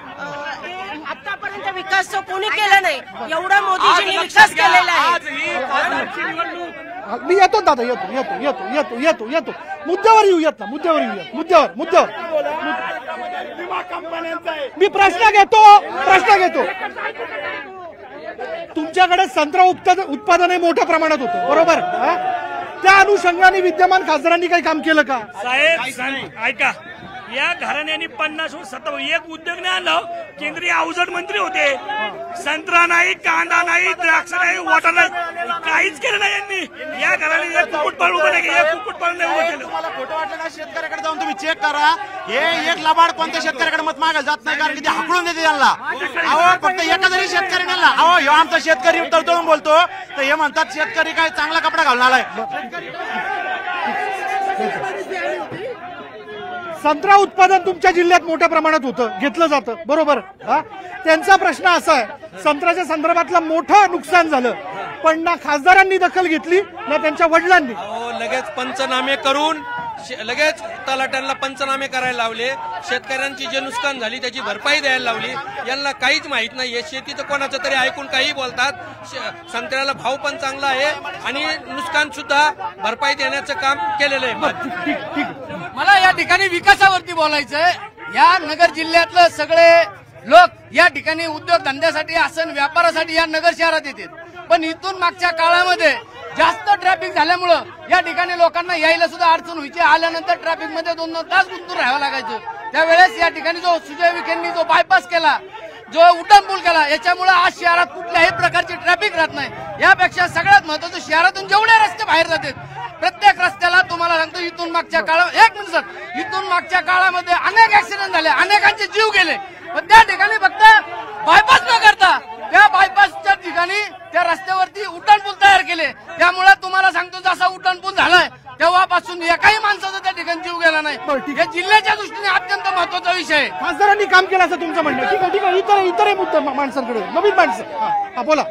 आतापर्यंत विकास कोणी केला नाही, एवढा मोदीजींनी विकास केलेला आहे. मी येतो दादा, येतो मुद्द्यावर येऊयात ना, मुद्द्यावर मी प्रश्न घेतो. तुमच्याकडे संत्रा उत्पादन मोठ्या प्रमाणात होतं, बरोबर? त्या अनुषंगाने विद्यमान खासदारांनी काही काम केलं का? साहेब ऐका, या घराण्याने 50 एक उद्योग नाही आणलं. केंद्रीय अवजड मंत्री होते, संत्रा नाही, कांदा नाही, द्राक्ष नाही, वाटा नाही, काहीच केलं नाही यांनी. या घराने एक कुक्कुटपालन उभं नाही, एक कुक्कुटपालन नाही उभं केलं. तुम्हाला खोटं वाटलं ना, शेतकऱ्याकडे जाऊन तुम्ही चेक करा. हे एक लबाड कोणत्या शेतकऱ्याकडे मत मागायला जात नाही, कारण की ते हाकलून देते त्यांना. अहो, फक्त एका जरी शेतकरी नेला, अहो ह्यो आमचा शेतकरी तळतळून बोलतो, तर हे म्हणतात शेतकरी काय चांगला कपडा घालून आलाय. संत्रा उत्पादन तुमच्या जिल्ह्यात मोठ्या प्रमाणात होतं, घेतलं जातं, बरोबर? त्यांचा प्रश्न असा आहे, संत्र्याच्या संदर्भातलं मोठं नुकसान झालं, पण ना खासदारांनी दखल घेतली ना त्यांच्या वडिलांनी. लगेच पंचनामे करून लगेच तलाट्यांना पंचनामे करायला लावले. शेतकऱ्यांची जे नुकसान झाली त्याची भरपाई द्यायला लावली. यांना काहीच माहित नाही. शेतीचं कोणाचं तरी ऐकून काही बोलतात. संत्र्याला भाव पण चांगला आहे आणि नुकसान सुद्धा भरपाई देण्याचं काम केलेलं आहे. मला या ठिकाणी विकासावरती बोलायचंय. या नगर जिल्ह्यातलं सगळे लोक या ठिकाणी उद्योग धंद्यासाठी असन व्यापारासाठी या नगर शहरात येतात, पण इथून मागच्या काळामध्ये जास्त ट्रॅफिक झाल्यामुळं या ठिकाणी लोकांना यायला सुद्धा अडचण व्हायची. आल्यानंतर ट्रॅफिक मध्ये 2-2 तास गुंतून राहावं लागायचं. त्यावेळेस या ठिकाणी जो सुजय विखेंनी जो बायपास केला, जो उड्डाणपूल केला, याच्यामुळे आज शहरात कुठल्याही प्रकारची ट्रॅफिक राहत नाही. यापेक्षा सगळ्यात महत्वाचं, शहरातून जेवढे रस्ते बाहेर जातात प्रत्येक रस्त्याला तुम्हाला सांगतो इथून मागच्या काळात इथून मागच्या काळामध्ये अनेक ऍक्सिडेंट झाले, अनेकांचे जीव गेले. पण त्या ठिकाणी फक्त बायपास न करता त्या बायपासच्या ठिकाणी त्या रस्त्यावरती उड्डाणपूल तयार केले. त्यामुळे तुम्हाला सांगतो जसा उड्डाणपूल झालाय तेव्हापासून एकाही माणसाचा त्या ठिकाणी जीव गेला नाही. या जिल्ह्याच्या दृष्टीने अत्यंत महत्वाचा विषय आहे. खासदारांनी काम केलं असं तुमचं म्हणणं? ठीक आहे. इतर मुद्दे माणसांकडे, नवीन माणसं बोला.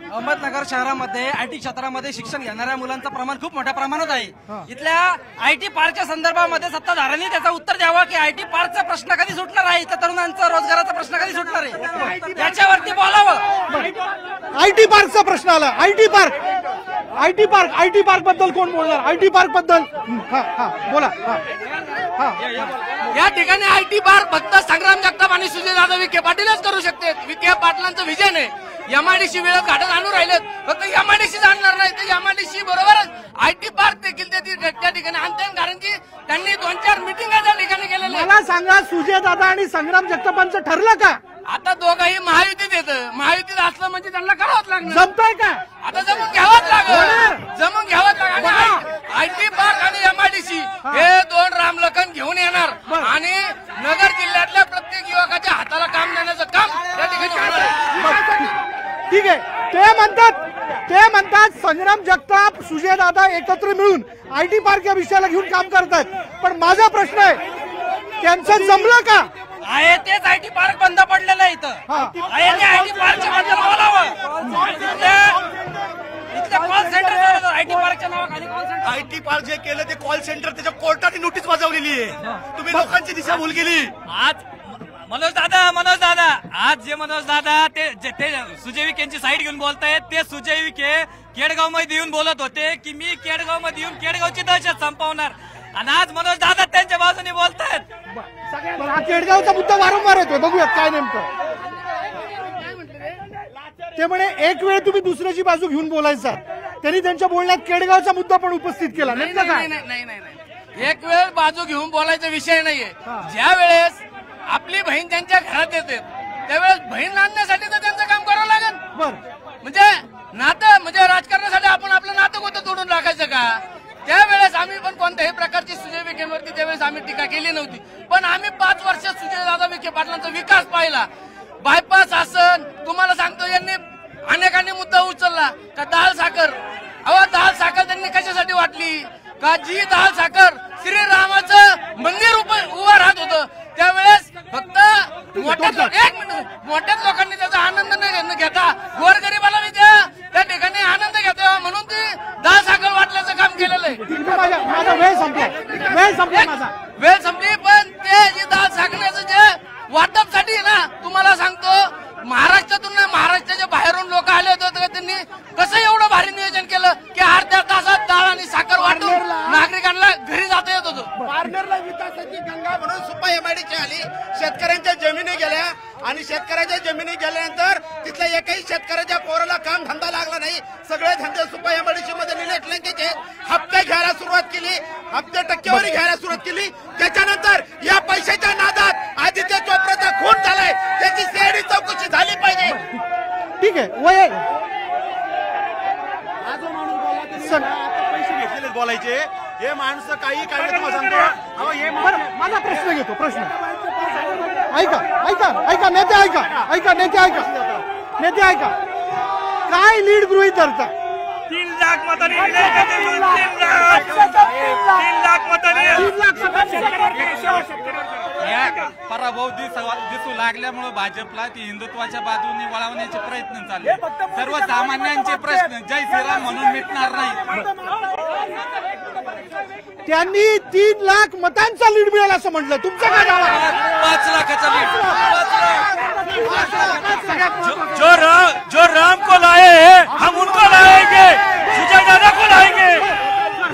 अहमदनगर शहरामध्ये आयटी क्षेत्रामध्ये शिक्षण घेणाऱ्या मुलांचं प्रमाण खूप मोठ्या प्रमाणात आहे. इथल्या आयटी पार्कच्या संदर्भामध्ये सत्ताधाऱ्यांनी त्याचं उत्तर द्यावं की आयटी पार्कचा प्रश्न कधी सुटणार आहे, इथं तरुणांचा रोजगाराचा प्रश्न कधी सुटणार आहे, त्याच्यावरती बोलावं. आयटी पार्कचा प्रश्न आला. आयटी पार्क बद्दल कोण बोलणार? आयटी पार्क बद्दल बोला. या ठिकाणी आयटी पार्क फक्त संग्राम जगताप आणि सुजयदादा विखे पाटीलच करू शकते. विखे पाटलांचं विजन आहे. एमआयडीसी वेळेत घाटात आणून राहिलेत, फक्त एमआयडीसी आणणार नाही तर एमआयडीसी बरोबरच आयटी पार्क देखील त्या ठिकाणी आणते, कारण की त्यांनी 2-4 मिटिंगा त्या ठिकाणी केलेल्या. मला सांगा, सुजयदादा आणि संग्राम जगतापांचं ठरलं का? आता दोघंही महायुतीत येतं. महायुतीत असलं म्हणजे त्यांना करावंच लागणार. जमतंय का? आता जमून घ्यावंच लागेल. आयटी पार्क आणि एमआयडीसी हे 2 रामलखन घेऊन येणार आणि नगर जिल्ह्यातल्या प्रत्येक युवकाच्या हाताला काम देण्याचं काम त्या ठिकाणी होणार. ठीक आहे. ते म्हणतात संग्राम जगताप, सुजयदादा एकत्र मिळून आयटी पार्क या विषयाला घेऊन काम करतात. पण माझा प्रश्न आहे, त्यांचं जमलं का? आहे तेच आयटी पार्क बंद पडलेलं आहे. इथं आहे ते आयटी पार्कच्या बद्दल बोलावं. नगरमध्ये कॉल सेंटर आयटी पार्कच्या नावाखाली कॉल सेंटर. आयटी पार्क जे केलं ते कॉल सेंटर त्याच्या कोर्टाने नोटीस बजावलेली आहे. तुम्ही लोकांची दिशाभूल केली. आज मनोज दादा आज जे मनोज दादा ते सुजय विखेंची साईड घेऊन बोलतायत, ते सुजय विखे केडगाव मध्ये येऊन बोलत होते की मी केडगाव मध्ये येऊन केडगावची दहशत संपवणार, आणि आज मनोज दादा त्यांच्या बाजूने बोलतायत. हा केडगावचा मुद्दा वारंवार येतोय, बघूयात काय नेमकं ते. म्हणे एक वेळ तुम्ही दुसऱ्याची बाजू घेऊन बोलायचा, त्यांनी त्यांच्या बोलण्यात केडगावचा मुद्दा पण उपस्थित केला. नेमकं काय? नाही, एक वेळ बाजू घेऊन बोलायचा विषय नाहीये. ज्या वेळेस आपली बहीण त्यांच्या घरात येते त्यावेळेस बहीण आणण्यासाठी तर त्यांचं काम करावं लागेल. म्हणजे नातं म्हणजे राजकारणासाठी आपण आपलं नातं कोणतं तोडून टाकायचं का? त्यावेळेस आम्ही पण कोणत्याही प्रकारची सुजय विखेंवरती त्यावेळेस आम्ही टीका केली नव्हती, पण आम्ही 5 वर्ष सुजयदादा विखे पाटलांचा विकास पाहिला. बायपास आसन तुम्हाला सांगतो, यांनी अनेकांनी मुद्दा उचलला का दाल साखर. दाल साखर त्यांनी कशासाठी वाटली का? जी दाल साखर श्रीरामाचं मंदिर उभं राहत होतं त्यावेळेस फक्त मोठ्याच लोकांनी त्याचा आनंद न घेता गोरगरिबाला मी त्या ठिकाणी आनंद घेतो म्हणून ती दाल साखर वाटल्याचं काम केलेलं आहे. वेळ संपली, पण ते जे दाल साखरेचं जे वाटपसाठी ना तुम्हाला सांगतो महाराष्ट्रातून महाराष्ट्राच्या बाहेरून लोक आले होते, त्यांनी कसं एवढं भारी नियोजन केलं की अर्ध्या तासात डाळ आणि साखर वाटून नागरिकांना घरी जाता येत होतं. पारनेरला विकासाची गंगा म्हणून सुपा एमआयडीसी आली, शेतकऱ्यांच्या जमिनी गेल्या आणि शेतकऱ्याच्या जमिनी गेल्यानंतर तिथल्या एकही शेतकऱ्याच्या पोराला काम धंदा लागला नाही. सगळे धंदे सुपा एमआयडीसी मध्ये निलेश लंकेचे हप्ते घ्यायला सुरुवात केली, हप्ते टक्केवारी घ्यायला सुरुवात केली. त्याच्यानंतर या पैशाच्या नादात आदित्य चोप्राचा खून झालाय, त्याची सीआयडी चौकशी झाली पाहिजे. ठीक आहे, वय पैसे घेतलेले बोलायचे हे माणसं काही काय तुम्हाला सांगतो. माझा प्रश्न घेतो, प्रश्न ऐका नेते ऐका काय लीड गृहीत धरता? 3 लाख मतांनी 3 लाख मतांनी पराभव दिसू लागल्यामुळे भाजपला ती हिंदुत्वाच्या बाजूने वळवण्याचे प्रयत्न चालले. सर्वसामान्यांचे प्रश्न जय श्रीराम म्हणून मिटणार नाही. त्यांनी 3 लाख मतांचा लीड मिळाला असं म्हटलं, तुमचं काय दावा? 5 लाखाचा लीड. जो राम को लाए हैं हम उनको लाएंगे, सुजय दादा को लाएंगे.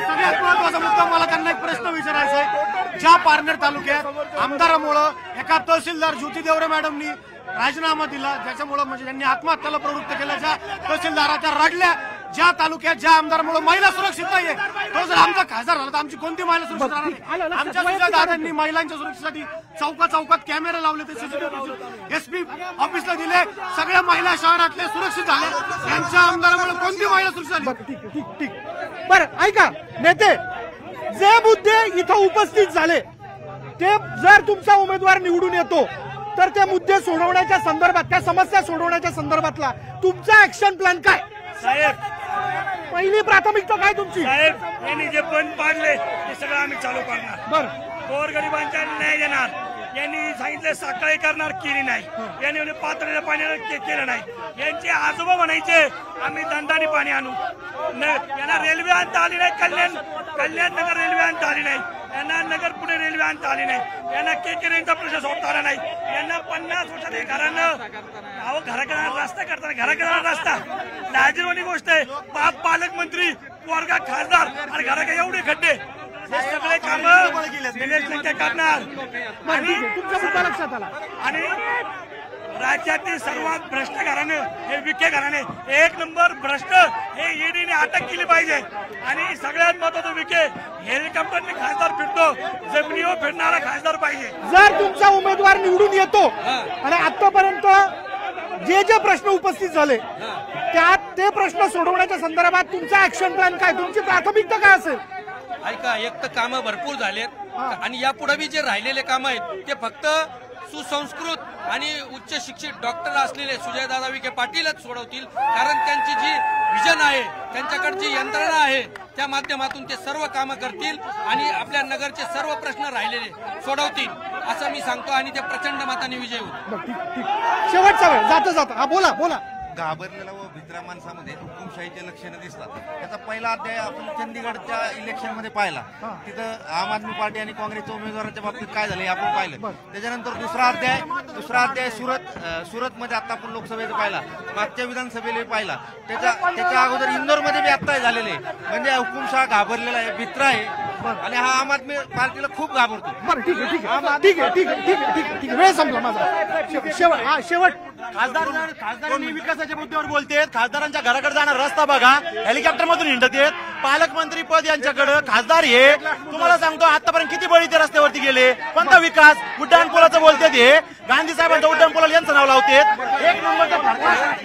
सगळ्यात महत्वाचा मुद्दा मला त्यांना एक प्रश्न विचारायचा आहे. ज्या पारनेर तालुक्यात आमदारामुळं एका तहसीलदार ज्योती देवरे मॅडमनी राजीनामा दिला, ज्याच्यामुळे म्हणजे त्यांनी आत्महत्येला प्रवृत्त केल्या, ज्या तहसीलदाराच्या रडल्या, ज्या तालुक्यात ज्या आमदारामुळे महिला सुरक्षित नाहीये, तो जर आमचा खासदार झाला तर आमची कोणती महिला सुरक्षित राहणार? आमच्या सुद्धा दादांनी महिलांच्या सुरक्षेसाठी चौकात कॅमेरे लावले, ते सीसीटीव्ही एसपी ऑफिसला दिले, सगळ्या महिला शहरातले सुरक्षित झाले. यांच्या आमदारामुळे कोणती महिला सुरक्षित झाली? ठीक. बरं ऐका नेते, जे मुद्दे इथं उपस्थित झाले ते जर तुमचा उमेदवार निवडून येतो तर ते मुद्दे सोडवण्याच्या संदर्भात, त्या समस्या सोडवण्याच्या संदर्भातला तुमचा ऍक्शन प्लॅन काय? साहेब, पहिली प्राथमिकता काय तुमची? साहेब, यांनी जे बंद पाडले ते सगळं आम्ही चालू करणार. गोरगरिबांचा न्याय देणार. यांनी सांगितले साखळी करणार, केली नाही. यांनी पातळीला पाण्याला केलं नाही. यांचे आजोबा म्हणायचे आम्ही दंडाने पाणी आणू. यांना रेल्वे आणता आली नाही, कल्याण नगर रेल्वे आणता आली नाही, यांना नगर पुणे रेल्वे आणता आली नाही, यांना केकेरेंचा प्रश्न सोडता आला नाही. यांना 50 वर्षात घराकडे रस्ता करताना घराकडे रस्ता लाजीरवाणी गोष्ट आहे. बाप पालकमंत्री, पोरगा खासदार आणि घराकडे एवढे खड्डे, हे सगळे काम निलेश लंके करणार. आणि राज्यातील सर्वात भ्रष्ट घराणे हे विखे घराणे, 1 नंबर भ्रष्ट, हे ईडीने अटक केली पाहिजे. आणि सगळ्यात महत्वाचं विखे हेलिकॉप्टरने खासदार फिरतो, जमिनीवर फिरणारा खासदार पाहिजे. जर तुमचा उमेदवार निवडून येतो आणि आतापर्यंत जे प्रश्न उपस्थित झाले त्यात ते प्रश्न सोडवण्याच्या संदर्भात तुमचा ऍक्शन प्लॅन काय, तुमची प्राथमिकता काय असेल? ऐका, एक तर कामं भरपूर झालेत आणि यापुढे बी जे राहिलेले कामं आहेत ते फक्त सुसंस्कृत आणि उच्च शिक्षित डॉक्टर असलेले सुजयदादा विखे पाटीलच सोडवतील. कारण त्यांची जी विजन आहे, त्यांच्याकडची यंत्रणा आहे, त्या माध्यमातून ते सर्व कामं करतील आणि आपल्या नगरचे सर्व प्रश्न राहिलेले सोडवतील असं मी सांगतो. आणि ते प्रचंड मताने विजय होईल. शेवटचा वेळ जाता हा बोला. घाबरलेल्या व भित्र्या माणसामध्ये हुकुमशाहीचे लक्षणं दिसतात. त्याचा पहिला अध्याय आपण चंदीगडच्या इलेक्शनमध्ये पाहिला. तिथं आम आदमी पार्टी आणि काँग्रेसच्या उमेदवाराच्या बाबतीत काय झालं हे आपण पाहिलं. त्याच्यानंतर दुसरा अध्याय सुरतमध्ये आता आपण लोकसभेचा पाहिला, मागच्या विधानसभेला पाहिला, त्याच्या अगोदर इंदोरमध्ये बी आत्ता झालेले. म्हणजे हुकुमशाह घाबरलेला आहे, भित्रा आहे आणि हा आम आदमी पार्टीला खूप घाबरतो. वेळ संपला माझा. शेवट खासदारांनी विकासाच्या मुद्द्यावर बोलतेत. खासदारांच्या घराकडे जाणार रस्ता बघा, हेलिकॉप्टर मधून हिंडत आहेत. पालकमंत्री पद यांच्याकडे, खासदार हे तुम्हाला सांगतो आतापर्यंत किती बळी ते रस्त्यावरती गेले. कोणता विकास? उड्डाणपुलाचं बोलतात हे, गांधी साहेबांच्या उड्डाणपुलाला यांचं नाव लावतात. एक नंबरचा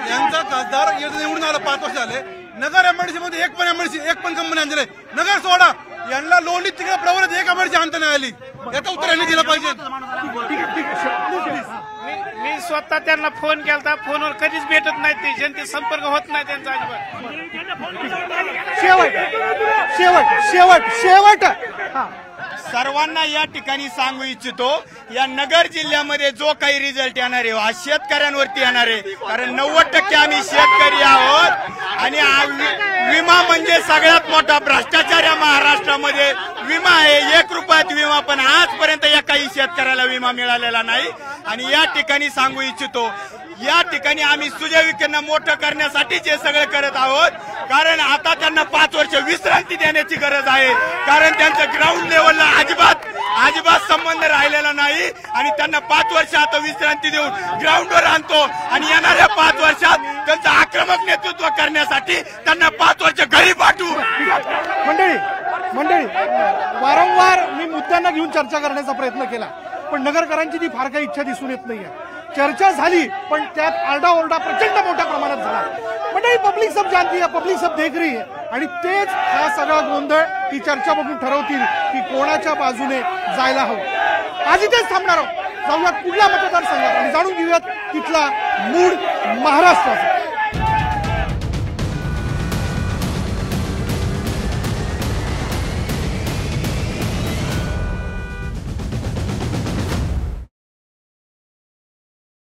यांचा खासदार निवडून आला 5 वर्ष झाले. नगर एमआयडीसी मध्ये एक पण कंपनी आणली. नगर सोडा, यांना लोणी तिकडे प्रवृत्त एक एमआयडीसी आणता नाही आली. याचं उत्तर यांनी दिलं पाहिजे. मी स्वतः त्यांना फोन केला, फोनवर कधीच भेटत नाही, ते जनते संपर्क होत नाही त्यांचा अजिबात. शेवट सर्वांना या ठिकाणी सांगू इच्छितो, या नगर जिल्ह्यामध्ये जो काही रिझल्ट येणार आहे हा शेतकऱ्यांवरती येणार आहे. कारण 90% आम्ही शेतकरी आहोत आणि विमा म्हणजे सगळ्यात मोठा भ्रष्टाचार या महाराष्ट्रामध्ये. विमा आहे 1 रुपयात विमा, पण आजपर्यंत एकाही शेतकऱ्याला विमा मिळालेला नाही. आणि या ठिकाणी सांगू इच्छितो, या ठिकाणी आम्ही सुजय विखेंना मोठं करण्यासाठीच हे सगळं करत आहोत. कारण आता त्यांना 5 वर्ष विश्रांती देण्याची गरज आहे. कारण त्यांचं ग्राउंड लेवलला अजिबात संबंध राहिलेला नाही आणि त्यांना 5 वर्ष आता विश्रांती देऊन ग्राउंडवर आणतो आणि येणाऱ्या 5 वर्षात त्यांचं आक्रमक नेतृत्व करण्यासाठी त्यांना 5 वर्ष घरी पाठवू. मंडळी वारंवार मी मुद्द्यांना घेऊन चर्चा करण्याचा प्रयत्न केला, पण नगरकरांची ती फार काही इच्छा दिसून येत नाहीये. चर्चा झाली पण त्यात आरडाओरडा प्रचंड मोठ्या प्रमाणात झाला. मंडळी पब्लिक सब जानती है, पब्लिक सब देख रही है आणि तेच हा सगळा गोंधळ ही चर्चा बघून ठरवतील की कोणाच्या बाजूने जायला हवं. आज इथेच थांबणार आहोत. जाऊयात पुढल्या मतदारसंघात आणि जाणून घेऊयात तिथला मूड महाराष्ट्राचा.